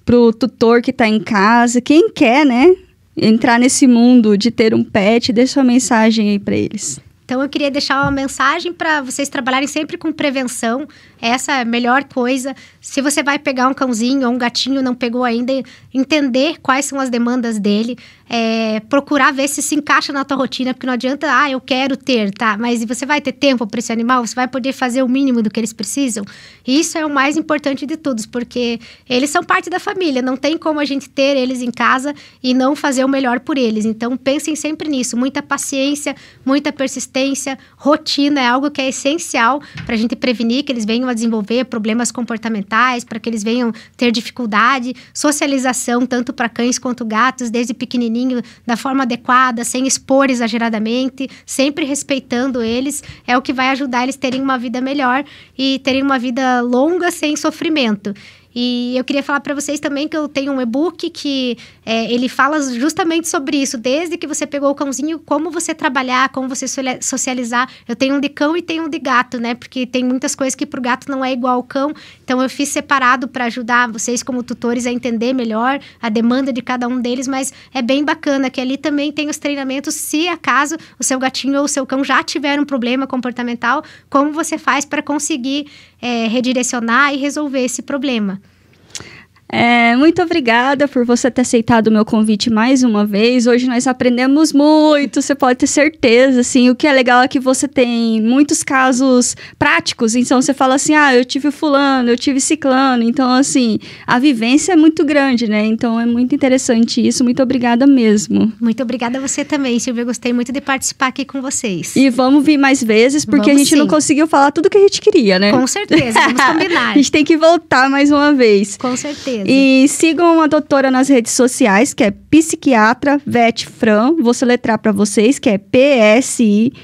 pro tutor que tá em casa, quem quer, né, entrar nesse mundo de ter um pet, deixa uma mensagem aí para eles. Então, eu queria deixar uma mensagem para vocês trabalharem sempre com prevenção. Essa é a melhor coisa. Se você vai pegar um cãozinho ou um gatinho, não pegou ainda, entender quais são as demandas dele. Procurar ver se encaixa na tua rotina, porque não adianta, eu quero ter, tá? Mas você vai ter tempo para esse animal? Você vai poder fazer o mínimo do que eles precisam? Isso é o mais importante de todos, porque eles são parte da família. Não tem como a gente ter eles em casa e não fazer o melhor por eles. Então, pensem sempre nisso. Muita paciência, muita persistência, rotina é algo que é essencial para a gente prevenir que eles venham a desenvolver problemas comportamentais, para que eles venham ter dificuldade, socialização, tanto para cães quanto gatos, desde pequenininho, da forma adequada, sem expor exageradamente, sempre respeitando eles, é o que vai ajudar eles a terem uma vida melhor e terem uma vida longa sem sofrimento. E eu queria falar para vocês também que eu tenho um e-book que ele fala justamente sobre isso. Desde que você pegou o cãozinho, como você trabalhar, como você socializar. Eu tenho um de cão e tenho um de gato, né? Porque tem muitas coisas que pro gato não é igual ao cão. Então, eu fiz separado para ajudar vocês como tutores a entender melhor a demanda de cada um deles. Mas é bem bacana que ali também tem os treinamentos. Se acaso o seu gatinho ou o seu cão já tiver um problema comportamental, como você faz para conseguir redirecionar e resolver esse problema. Muito obrigada por você ter aceitado o meu convite mais uma vez. Hoje nós aprendemos muito, você pode ter certeza, assim. O que é legal é que você tem muitos casos práticos. Então, você fala assim, eu tive fulano, eu tive ciclano. Então, assim, a vivência é muito grande, né? Então, é muito interessante isso. Muito obrigada mesmo. Muito obrigada a você também, Silvia. Eu gostei muito de participar aqui com vocês. E vamos vir mais vezes, porque a gente não conseguiu falar tudo que a gente queria, né? Com certeza, vamos combinar. A gente tem que voltar mais uma vez. Com certeza. E sigam a doutora nas redes sociais, que é Psiquiatra Vet Fran. Vou soletrar para vocês, que é PSIQUIATRA,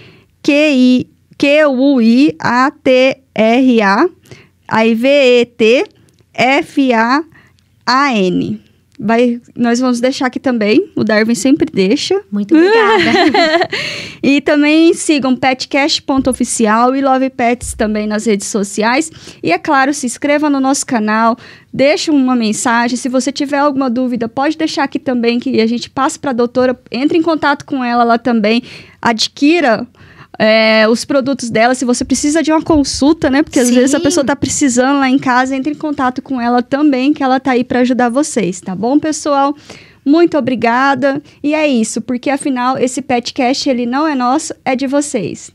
aí VETFAN. Nós vamos deixar aqui também, o Darwin sempre deixa. Muito obrigada. E também sigam petcast.oficial e Love Pets também nas redes sociais. E é claro, se inscreva no nosso canal, deixa uma mensagem. Se você tiver alguma dúvida, pode deixar aqui também, que a gente passa para a doutora. Entre em contato com ela lá também, adquira os produtos dela. Se você precisa de uma consulta, né? Porque às vezes a pessoa tá precisando lá em casa, entre em contato com ela também, que ela tá aí para ajudar vocês, tá bom, pessoal? Muito obrigada. E é isso, porque afinal esse Petcast, ele não é nosso, é de vocês.